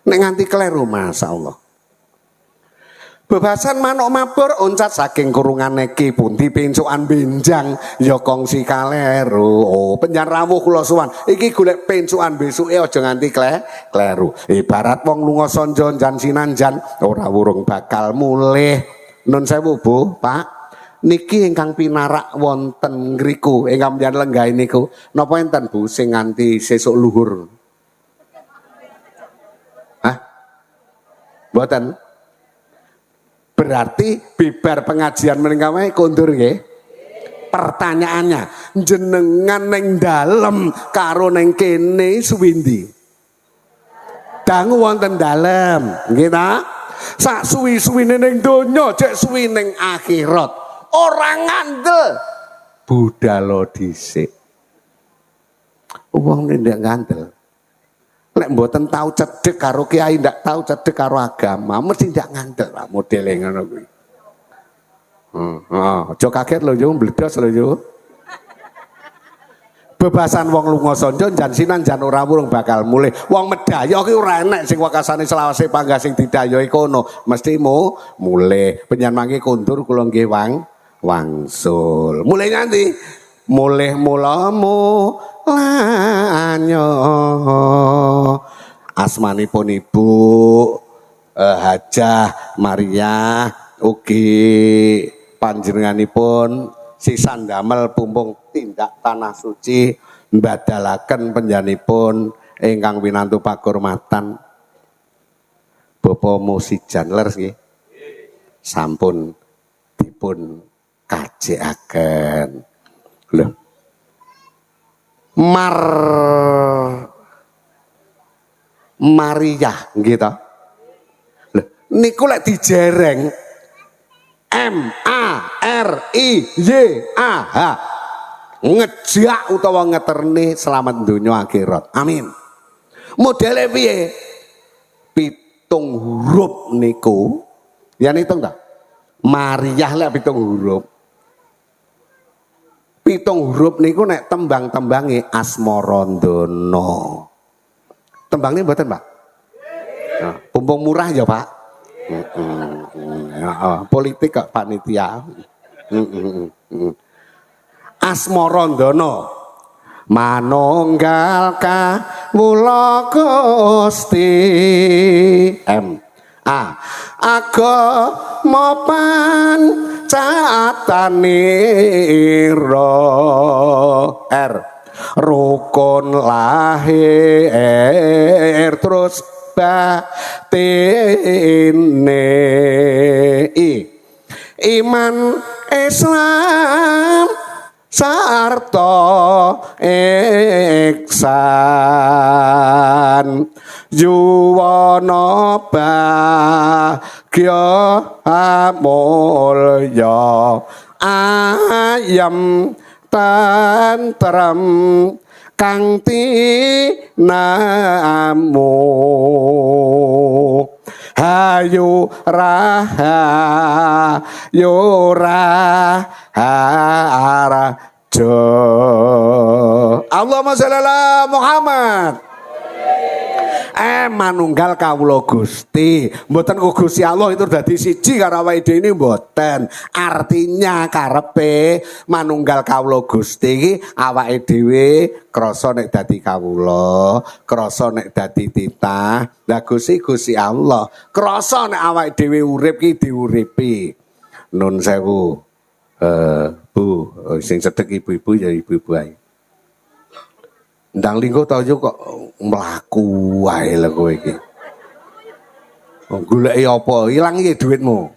Nek nganti kleru masyaallah. Bebasan manuk mabur oncat saking kurungan neki pundi pencukan benjang ya kongsi kaleru. Oh, penjan rawuh kula suwan. Iki golek pencukan besuke aja nganti kleru. Ibarat wong lunga sonjo jan sinanjan ora wurung bakal mulih. Nun sewu Bu, Pak. Niki ingkang pinarak wonten ngriku ingkang panjenengan lenggah niku napa enten Bu sing nganti sesuk luhur? Hah? Mboten. Berarti bibar pengajian menika wae kondur nggih. Pertanyaannya, jenengan neng dalem karo neng kene suwindi? Dangu wonten dalem, nggih ta? Sak suwi-suwine ning donya cek suwi ning akhirat. Ora ngandel budal dhisik. Wong ndak ngandel. Lek mboten tau cedhek karo kiai, ndak tau cedhek karo agama, mesti ndak ngandel lah modele ngono kuwi. Aja kaget lho yo, mbledos lho yo. Bebasan wong lunga sonjo jan sinan jan ora wurung bakal mulih. Wong medaya ki ora enek sing wakasane selawase panggah sing didayohi kono, mesti mulih. Penyan mangke kondur kula nggih wangsul. Mulih nganti mulih mulamu lanyo asmanipun Ibu Hajah Maria ugi panjenenganipun sisan damel pumpung tindak tanah suci mbadalaken panjenenganipun ingkang winantu pakurmatan Bapak Musijan leres nggih sampun dipun kajekaken lho Maria nggih ta. Lho niku lek dijereng M-A-R-I-Y-A-H ngejak utawa ngeterne selamat donya akhirat. Amin. Modele piye? 7 huruf niku. Yen hitung ta? Maria lek 7 huruf. 7 huruf niku nek tembang-tembange Asmarandana. Tembangnya mboten, Pak? Nah, pumpung murah ya, Pak. Politik kok panitia. Asmarandana manunggal kawula Gusti M A agama pancatanira R rukun lahir terus batine iman Islam sarta iksan yuwana bagya mulya ayam tantrem kang tinamu hayu rahayu raharjo Allahumma sholli ala Muhammad. Manunggal kawula Gusti mboten Gusti Allah itu dadi siji karo awake dhewe ini mboten. Artinya karepe manunggal kawula Gusti iki awake dhewe krasa nek dadi kawula, krasa nek dadi titah. Lah Gusti Allah krasa nek awake dhewe urip ki diuripi. Nun sewu. Bu, sing cedhek ibu-ibu ya ibu-ibu ae. Ndang linggo tau yo kok mlaku wae lho kowe iki. Goleki apa? Ilang iki dhuwitmu.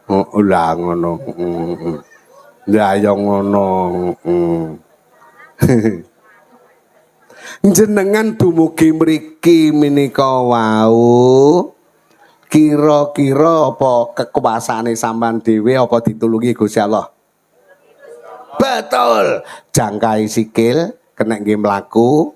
Oh, lah ngono. Lah ya ngono. Jenengan dumugi mriki menika wau. Kira-kira apa kekuasaane sampean dhewe apa ditulungi Gusti Allah? Betul. Jangkai sikil kena nggih mlaku,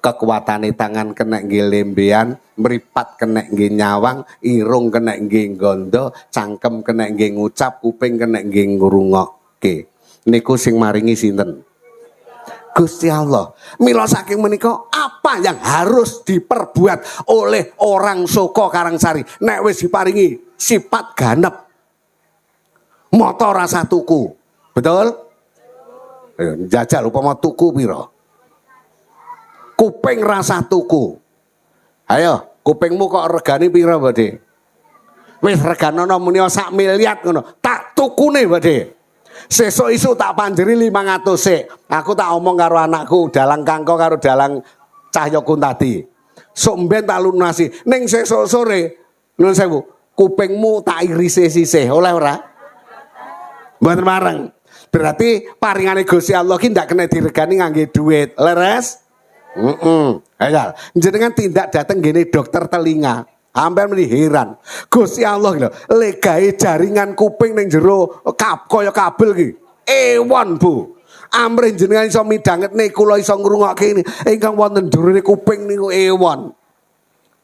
kekuatane tangan kena nggih lembean, mripat kena nggih nyawang, irung kena nggih gondo, cangkem kena nggih ngucap, kuping kena nggih ngrungokke. Niku sing maringi sinten? Gusti Allah. Mila saking menika apa apa yang harus diperbuat oleh orang Soko Karangsari nek wis diparingi sifat ganep motor rasa tuku, betul? Jajal upama tuku piro? Kuping rasa tuku. Ayo, kupingmu kok regane piro, Bade? Wis reganono muni sak miliar ngono. Tak tukune, Bade. Sesuk isu tak panjeri 500 sik. Aku tak omong karo anakku, dalang kangko karo dalang Cahyo Kuntadi. Sok mben tak lunasi. Ning sesuk sore, nuwun sewu, kupingmu tak irise sisih. Oleh ora? Mboten mareng. Berarti paringane Gusti Allah ki ndak kena diregani ngangge duit. Leres? Ayo, jenengan tindak dateng gini dokter telinga. Hampir meni heran. Gusti Allah lho, legae jaringan kuping ning jero kaya kabel ki. Ewon, Bu. Amrih jenengan iso midhangetne kula iso ngrungokke ini. Ingkang wonten durune kuping niku ewon.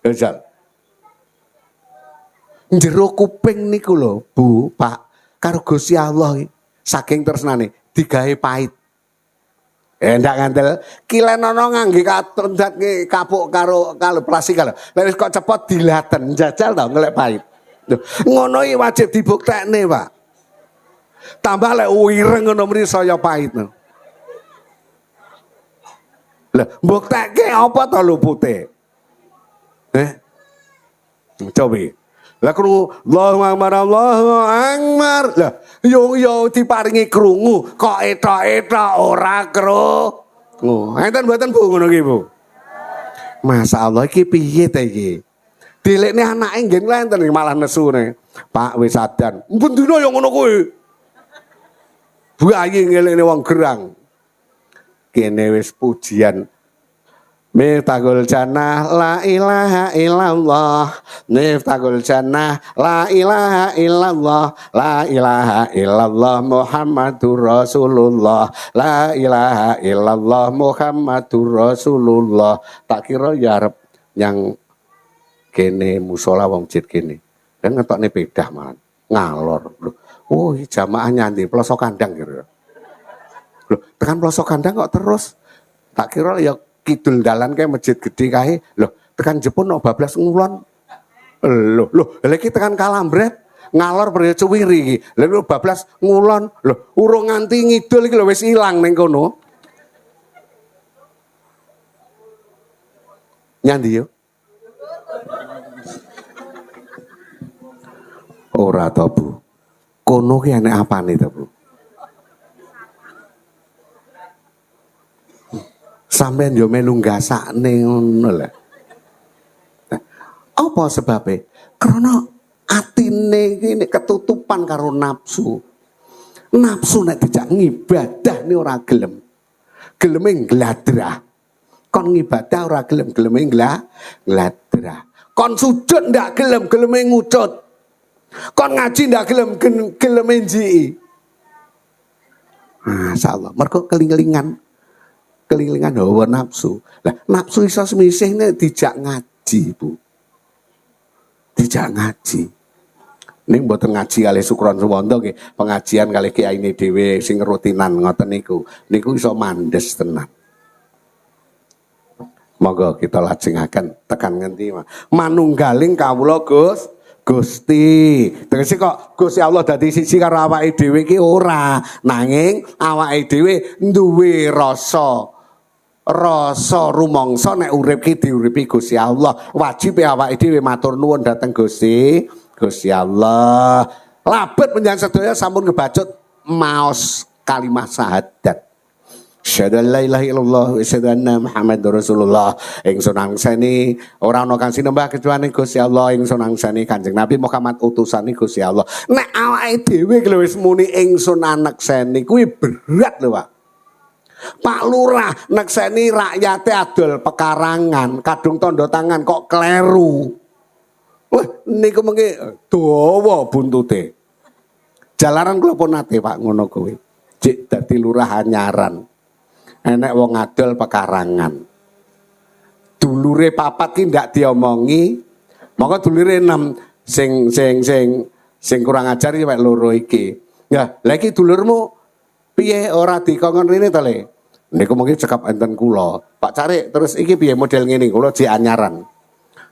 Jajal. Jero kuping niku lho, Bu, Pak, karo Gusti Allah saking tresnane digawe pahit. Ndak ngandel kilenono ngangge katondat kapuk karo plastik lho. Lek kok cepot dilaten jajal to ngelek pahit. Ngono iki wajib dibuktekne, Pak. Tambah lek wireng ngono mriki saya pahit. Lah, mbuktekke apa to lupute? Coba. Lah krungu Allahu Akbar Allahu Akbar. Lah yo diparingi krungu kok etok-etok ora krungu. Enten mboten Bu ngono ki Bu? Masyaallah iki piye ta iki? Dilekne anake ngen lenten malah nesune. Pak wis sadan. Mpun dina yo ngono kuwi. Buayi ngelekne wong gerang. Kene wis pujian Miftahul Jannah la ilaha illallah. Miftahul Jannah la ilaha illallah. La ilaha illallah Muhammadur Rasulullah. La ilaha illallah Muhammadur Rasulullah. Tak kira ya arep yang kene musola wong masjid kene. Dan ngetokne pedah malah ngalor. Loh, oh jamaah nyanti pelosok kandang gitu. Loh, tekan pelosok kandang kok terus. Tak kira ya kidul dalan kayak masjid gede kae loh tekan Jepun no bablas ngulon loh lagi tekan Kalambret ngalor beri cuwiri iki lho bablas ngulon loh urung nganti ngidul iki lho wis ilang ning kono nyandi yo ora to Bu kono ki enek apane to Bu sampeyan yo melu ngasakne ngono lho. Apa sebabe? Karena atine iki ketutupan karo nafsu. Nafsu nek dijak ngibadah ni ora gelem. Geleme ngladrah. Kon ngibadah ora gelem, geleme ngladrah. Kon sujud ndak gelem, geleme ngucut. Kon ngaji ndak gelem, geleme njiki. Masyaallah, mergo keling-kelingan hawa nafsu. Lah nafsu iso semisih nek dijak ngaji, Bu. Dijak ngaji. Ning mboten ngaji kalih Sukron Suwondo nggih, pengajian kalih kiyaine dhewe sing rutinan ngoten niku. Niku iso mandes tenan. Monggo kita lajengaken tekan ngendi manunggaling kawula Gusti. Tegese kok Gusti Allah dadi siji karo awake dhewe iki ora, nanging awake dhewe duwe rasa rumangsa nek urip ki diuripi Gusti Allah. Wajib awake dhewe matur nuwun dhateng Gusti Allah. Labet panjenengan sedaya sampun ngebacut maos kalimat syahadat. Asyhadu an la ilaha illallah wa asyhadu anna Muhammadar Rasulullah. Ingsun angsani ora ana kang sinembah kecuali Gusti Allah. Ingsun angsani Kanjeng Nabi Muhammad utusane Gusti Allah. Nek awake dhewe ki wis muni ingsun anekseni kuwi berat lho, Pak. Pak Lurah nekseni rakyate adol pekarangan, kadung tanda tangan kok kleru. Wah, niku mengki dawa buntute. Jalaran kula pun nate Pak ngono kuwi. Jek dadi lurah anyaran. Enek wong adol pekarangan. Dulure papat ki ndak diomongi. Maka dulure 6 sing kurang ajar iki mek loro iki. Ya, lha iki dulurmu piye ora dikongkon rene to Le? Niku mungkin cekap enten kula. Pak Carik terus iki piye model ngene kula jek anyaran.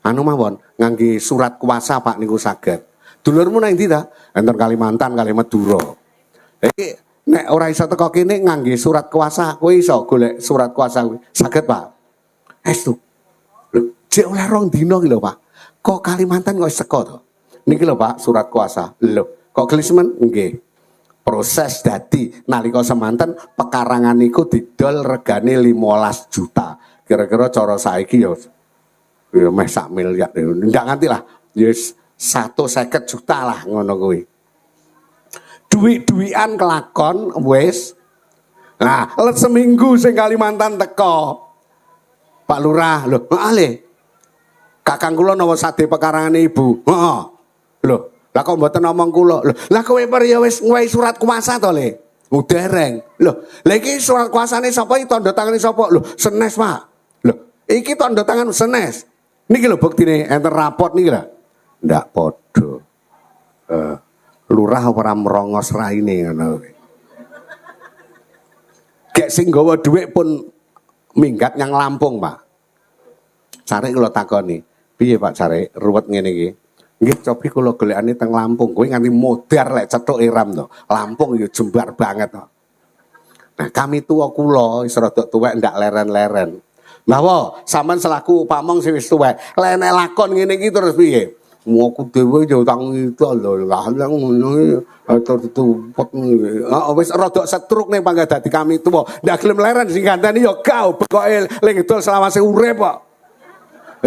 Anu mawon ngangge surat kuasa Pak niku saged. Dulurmu nang ndi ta? Enten Kalimantan, kali Madura. Iki nek ora iso teko kene ngangge surat kuasa, kowe iso golek surat kuasa kuwi. Saged, Pak. Estu. Lho, jek oleh rong dina iki lho, Pak. Kok Kalimantan kok seko to? Niki lho, Pak, surat kuasa. Lho, kok gelismen? Nggih. Proses dadi nalika semanten pekarangan niku didol regane 15 juta. Kira-kira cara saiki ya meh sak miliar. Ndak nganti lah. Ya 150 juta lah ngono kuwi. Duit-duitan kelakon wis. Nah, let seminggu sing Kalimantan teko. Pak Lurah, lho, ale. Kakang kula nawa sade pekarangane Ibu. Heeh. Lho, lah kok mboten ngomong kula. Lho, lah kowe ya wis ngwehi surat kuasa to, Le? Dereng. Lho, lha iki surat kuasane sapa iki tanda tangane sapa? Lho, Senes, Pak. Lho, iki tanda tangan Senes. Niki lho buktine enten rapot niki lho. Ndak padha. Lurah ora merongos raine ngono. Gek sing gawa dhuwit pun minggat nyang Lampung, Pak. Carik kula takoni, piye Pak Carik ruwet ngene iki? Nggih, cobi kula golekane teng Lampung. Kowe nganti modar lek cethuk Iram to. Lampung ya jembar banget to. Nah, kami tua kula wis rada tuwek ndak leren-leren. Bahwa sampean selaku pamong sing wis tuwek, lek nek lakon ngene iki terus piye? Aku dhewe yo tang itu lho lah ngono tertumpet. Wis rada setruk ning pangga dadi kami tua. Ndak gelem leren sing ganteni yo kau pokoke ling ngidul selawase urip kok.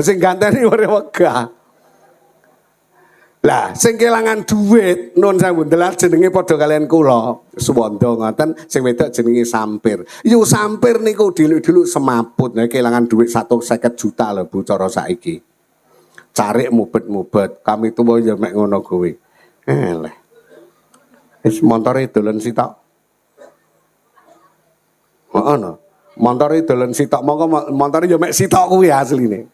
Sing ganteni urip wegah. Lah, sing kelangan duit nun sewu ndelar jenenge padha kalian kula. Suwanda ngoten, sing wedok jenenge Sampir. Yo Sampir niku diluk-diluk semaput, nek kelangan duit 150 juta lho Bu cara saiki. Carik mubet-mubet, kami tuwa ya mek ngono kowe. Eleh. Wis montore dolen sitok. Heeh no. Montore dolen sitok, monggo montore ya mek sitok kuwi asline.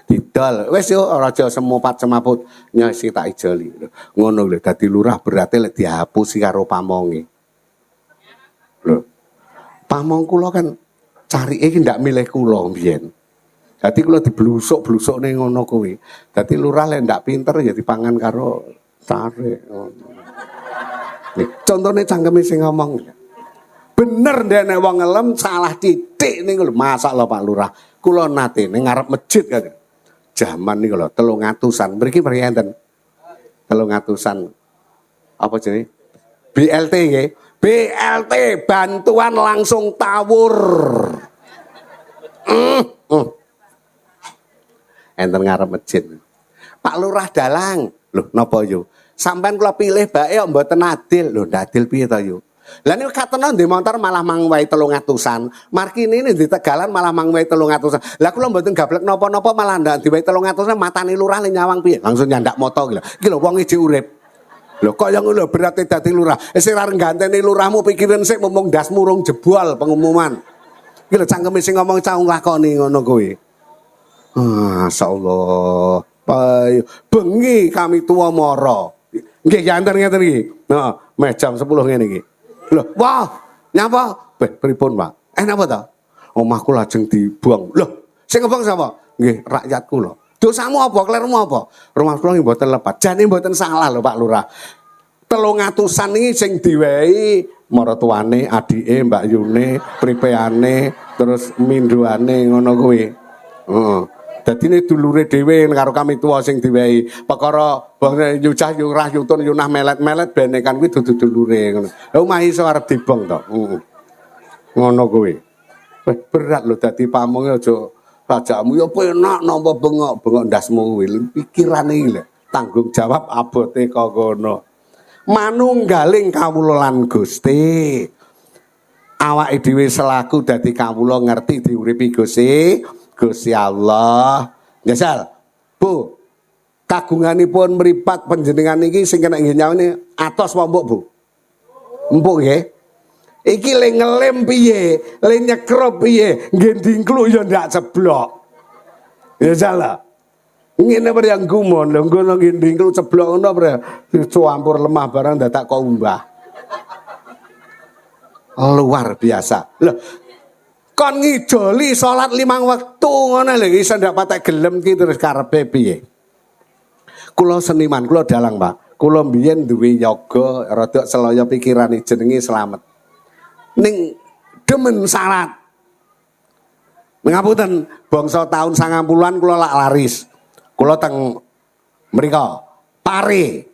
Didol, wis yo aja semopat semaput nyesi tak ijoli. Ngono lho, dadi lurah berarti lek dihapusi karo pamonge. Lho. Pamong kula kan carike iki ndak milih kula mbiyen. Dadi kula diblusuk-blusukne ngono kuwi. Dadi lurah lek ndak pinter ya dipangan karo carik. Contone cangkeme sing ngomong. Bener nek wong ngelem salah titik niku lho, masak lho Pak Lurah. Kula nate ning ngarep masjid kan. Jaman niku lho 300-an. Mriki enten 300-an. Apa jenenge? BLT nggih. BLT bantuan langsung tawur. Enten ngarep masjid. Pak Lurah dalang. Lho napa yo? Sampeyan kula pilih bae kok mboten adil. Lho ndak adil piye to yo? Lah niku katena ndek motor malah mangwahi 300-an. Markine ini di Tegalan malah mangwahi 300-an. Lah kula mboten gablek napa-napa malah ndak diwehi 300-an matane lurah le nyawang piye? Langsung nyandak moto iki lho. Iki lho wong iki urip. Lho kok yang lho berarti dadi lurah. Sing arep ganteni lurahmu pikirin sik mumpung ndasmu rung jebol pengumuman. Iki lho cangkeme sing ngomong cah nglakoni ngono kuwi. Masyaallah. Bengi kami tua moro. Nggih yanten ngeten iki. Nah, meh jam 10 ngene iki. Loh, wah, nyapa? Pripun, Pak? Napa to? Omahku lajeng dibuang. Loh, sing ngebang sapa? Nggih, rakyatku lho. Dosamu apa? Klermu apa? Rumah kula mboten lepat. Jane mboten salah lho Pak Lurah. 300-an iki sing diwehi maratuwane, adike, Mbak Yune, pripeane, terus minduane ngono kuwi. Heeh. Dadine dulure dhewe karo kami tua sing diwehi. Perkara nyucah yurah yutun yunah melet-melet benekan kuwi dudu dulure ngono. Lah omah iso arep dibong to. Ngono kuwi. Berat lho dadi pamonge aja rajakmu ya penak napa bengok-bengok ndasmu kuwi. Pikirane iki lho. Tanggung jawab abote kok kono. Manunggaling kawula lan Gusti. Awake dhewe selaku dadi kawula ngerti diuripi Gusti Allah. Ngesal, Bu, kagunganipun mripat panjenengan iki sing kena nggih nyawani atos apa mbok, Bu? Empuk nggih. Iki le ngelem piye, le nyekrup piye, nggih dingkluk ya ndak ceblok. Ya salah. Ngene apa yang gumon, lho ngono nggih dingkluk ceblok ngono apa campur lemah barang dadak kok umbah. Luar biasa. Loh, kon ngidoli salat 5 wektu ngono lho iso ndak patek gelem ki terus karepe piye. Kula seniman, kula dalang, Pak. Kula mbiyen duwe yoga rada selaya pikirane jenenge Slamet. Ning demen salat. Ngapunten, bangsa tahun 90-an kula lak laris. Kula teng mriko Pare.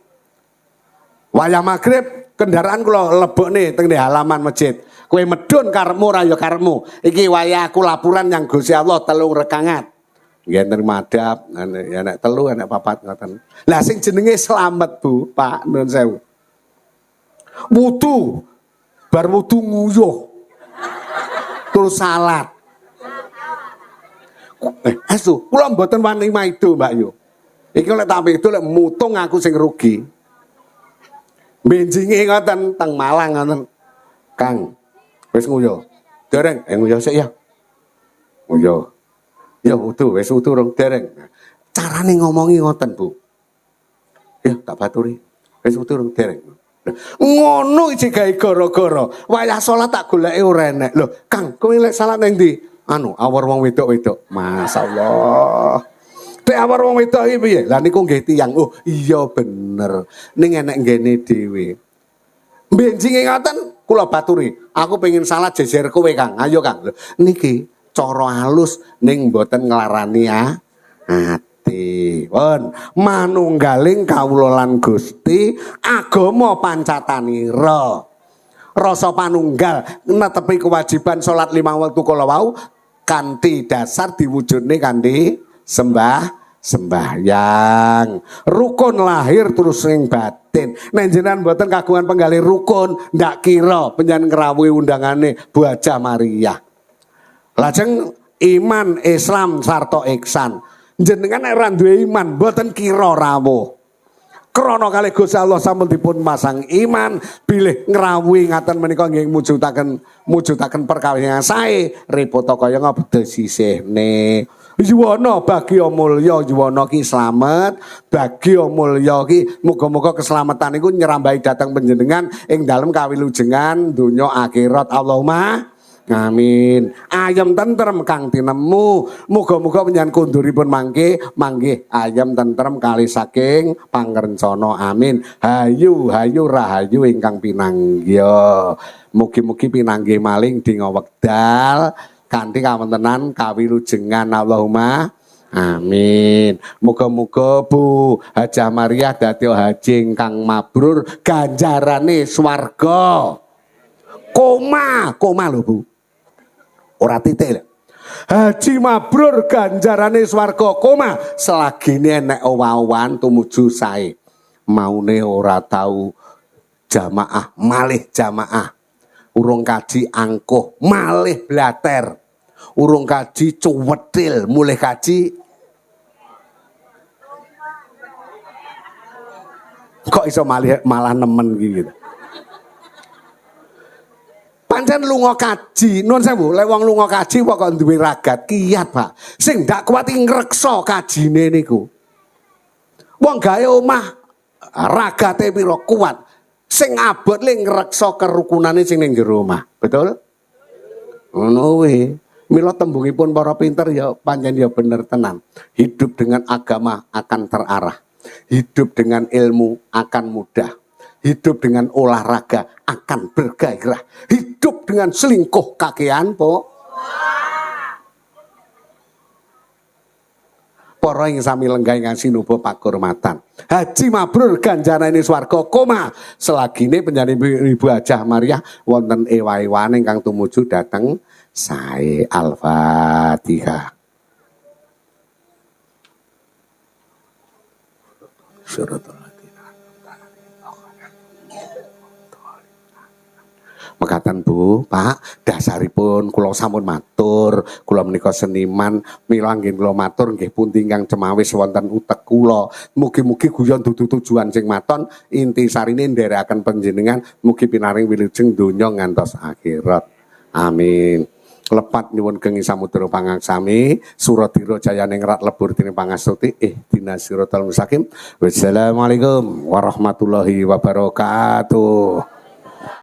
Wayah magrib kendaraan kula lebokne teng halaman masjid. Kowe medun karepmu ora ya karepmu. Iki wayah aku laporan yang Gusti Allah 3 rekangat. Nggih enten madhab, nek 3 nek 4 ngoten. Lah sing jenenge Slamet, Bu, Pak, nuwun sewu. Wudu. Bar wudu nguyuh. Terus salat. Asu, kula mboten wani maido, Mbak Yu. Iki lek tak itu lek mutung aku sing rugi. Benjinge ngoten teng Malang ngoten. Kang, wis nguyuh. Dereng, nguyuh sik ya. Nguyuh. Ya wudu, wis wudu rong dereng. Carane ngomongi ngoten, Bu. Ya tak baturi. Wis wudu rong dereng. Ngono iki gawe gara-gara. Wayah salat tak goleki ora enek. Lho, Kang, kowe lek salat ning ndi? Awar wong wedok-wedok. Masyaallah. Dek awar wong wedok iki piye? Lah niku nggih tiyang. Oh, iya bener. Ning enek nggene dhewe. Benjinge ngoten kula baturi. Aku pengen salat jejer kowe, Kang. Ayo, Kang. Lho, niki cara halus ning mboten nglarani ati. Pun manunggaling kawula lan Gusti agama pancatanira. Rasa panunggal netepi kewajiban salat 5 wektu kala wau kanthi dasar diwujudne kanthi sembahyang. Rukun lahir terus ning batin. Nek jenengan mboten kagungan penggalih rukun, ndak kira panjenengan ngrawuhi undangane Bu Hajah Maria. Lajeng iman, Islam sarta ihsan. Jenengan nek ora duwe iman mboten kira rawuh. Krana kalih Gusti Allah sampun dipun masang iman, bilih ngrawuhi ngaten menika nggih mujudaken perkawinan sae, repota kaya ngabda sisihne. Yuwana bagya mulya, yuwana ki slamet, bagya mulya ki muga-muga keselamatan niku nyerambahi dhateng panjenengan ing dalem kawilujengan donya akhirat. Allahumma amin. Ayam tentrem kang tinemu. Muga-muga panjenengan kunduripun mangke ayam tentrem kali saking pangrencana. Amin. Hayu rahayu ingkang pinanggya. Mugi-mugi pinanggih maling dina wekdal kanthi kawontenan kawilujengan. Allahumma amin. Muga-muga Bu Hajah Maria dadi haji ingkang mabrur, ganjarane swarga. Koma lho, Bu. Ora titik lho. Haji mabrur ganjarane swarga, koma selagine enek owah-owahan tumuju sae. Maune ora tau jamaah, malih jamaah. Urung kaji angkuh, malih blater. Urung kaji cuwetil, mulih kaji kok iso malah nemen gitu. Pancen lunga kaji, nuwun sewu, lek wong lunga kaji kok duwe ragat kiyat, Pak. Sing ndak kuat ngreksa kajine niku. Wong gawe omah ragate pira kuat. Sing abot le ngreksa kerukunane sing ning jero omah. Betul? Ngono kuwi. Mila tembungipun para pinter ya pancen ya bener tenan. Hidup dengan agama akan terarah. Hidup dengan ilmu akan mudah. Hidup dengan olahraga akan bergairah. Hidup dengan selingkuh kakean, Po. Para ing sami lenggah ingkang sinuba pakurmatan. Haji mabrur ganjarane swarga, koma selagine panjenengan Ibu Hajah Maria wonten ewa-ewane ingkang tumuju dhateng sae. Al-Fatihah. Mekaten Bu, Pak, dasaripun kula sampun matur, kula menika seniman, mila nggih kula matur nggih pundi ingkang cemawis wonten utek kula. Mugi-mugi guyon dudu tujuan sing maton, inti sarine nderekaken panjenengan mugi pinaring wilujeng donya ngantos akhirat. Amin. Lepat nyuwun gengi samudra pangaksami, Suradira jayaning rat lebur dening pangastuti, ihdinas siratal mustaqim. Wassalamualaikum warahmatullahi wabarakatuh.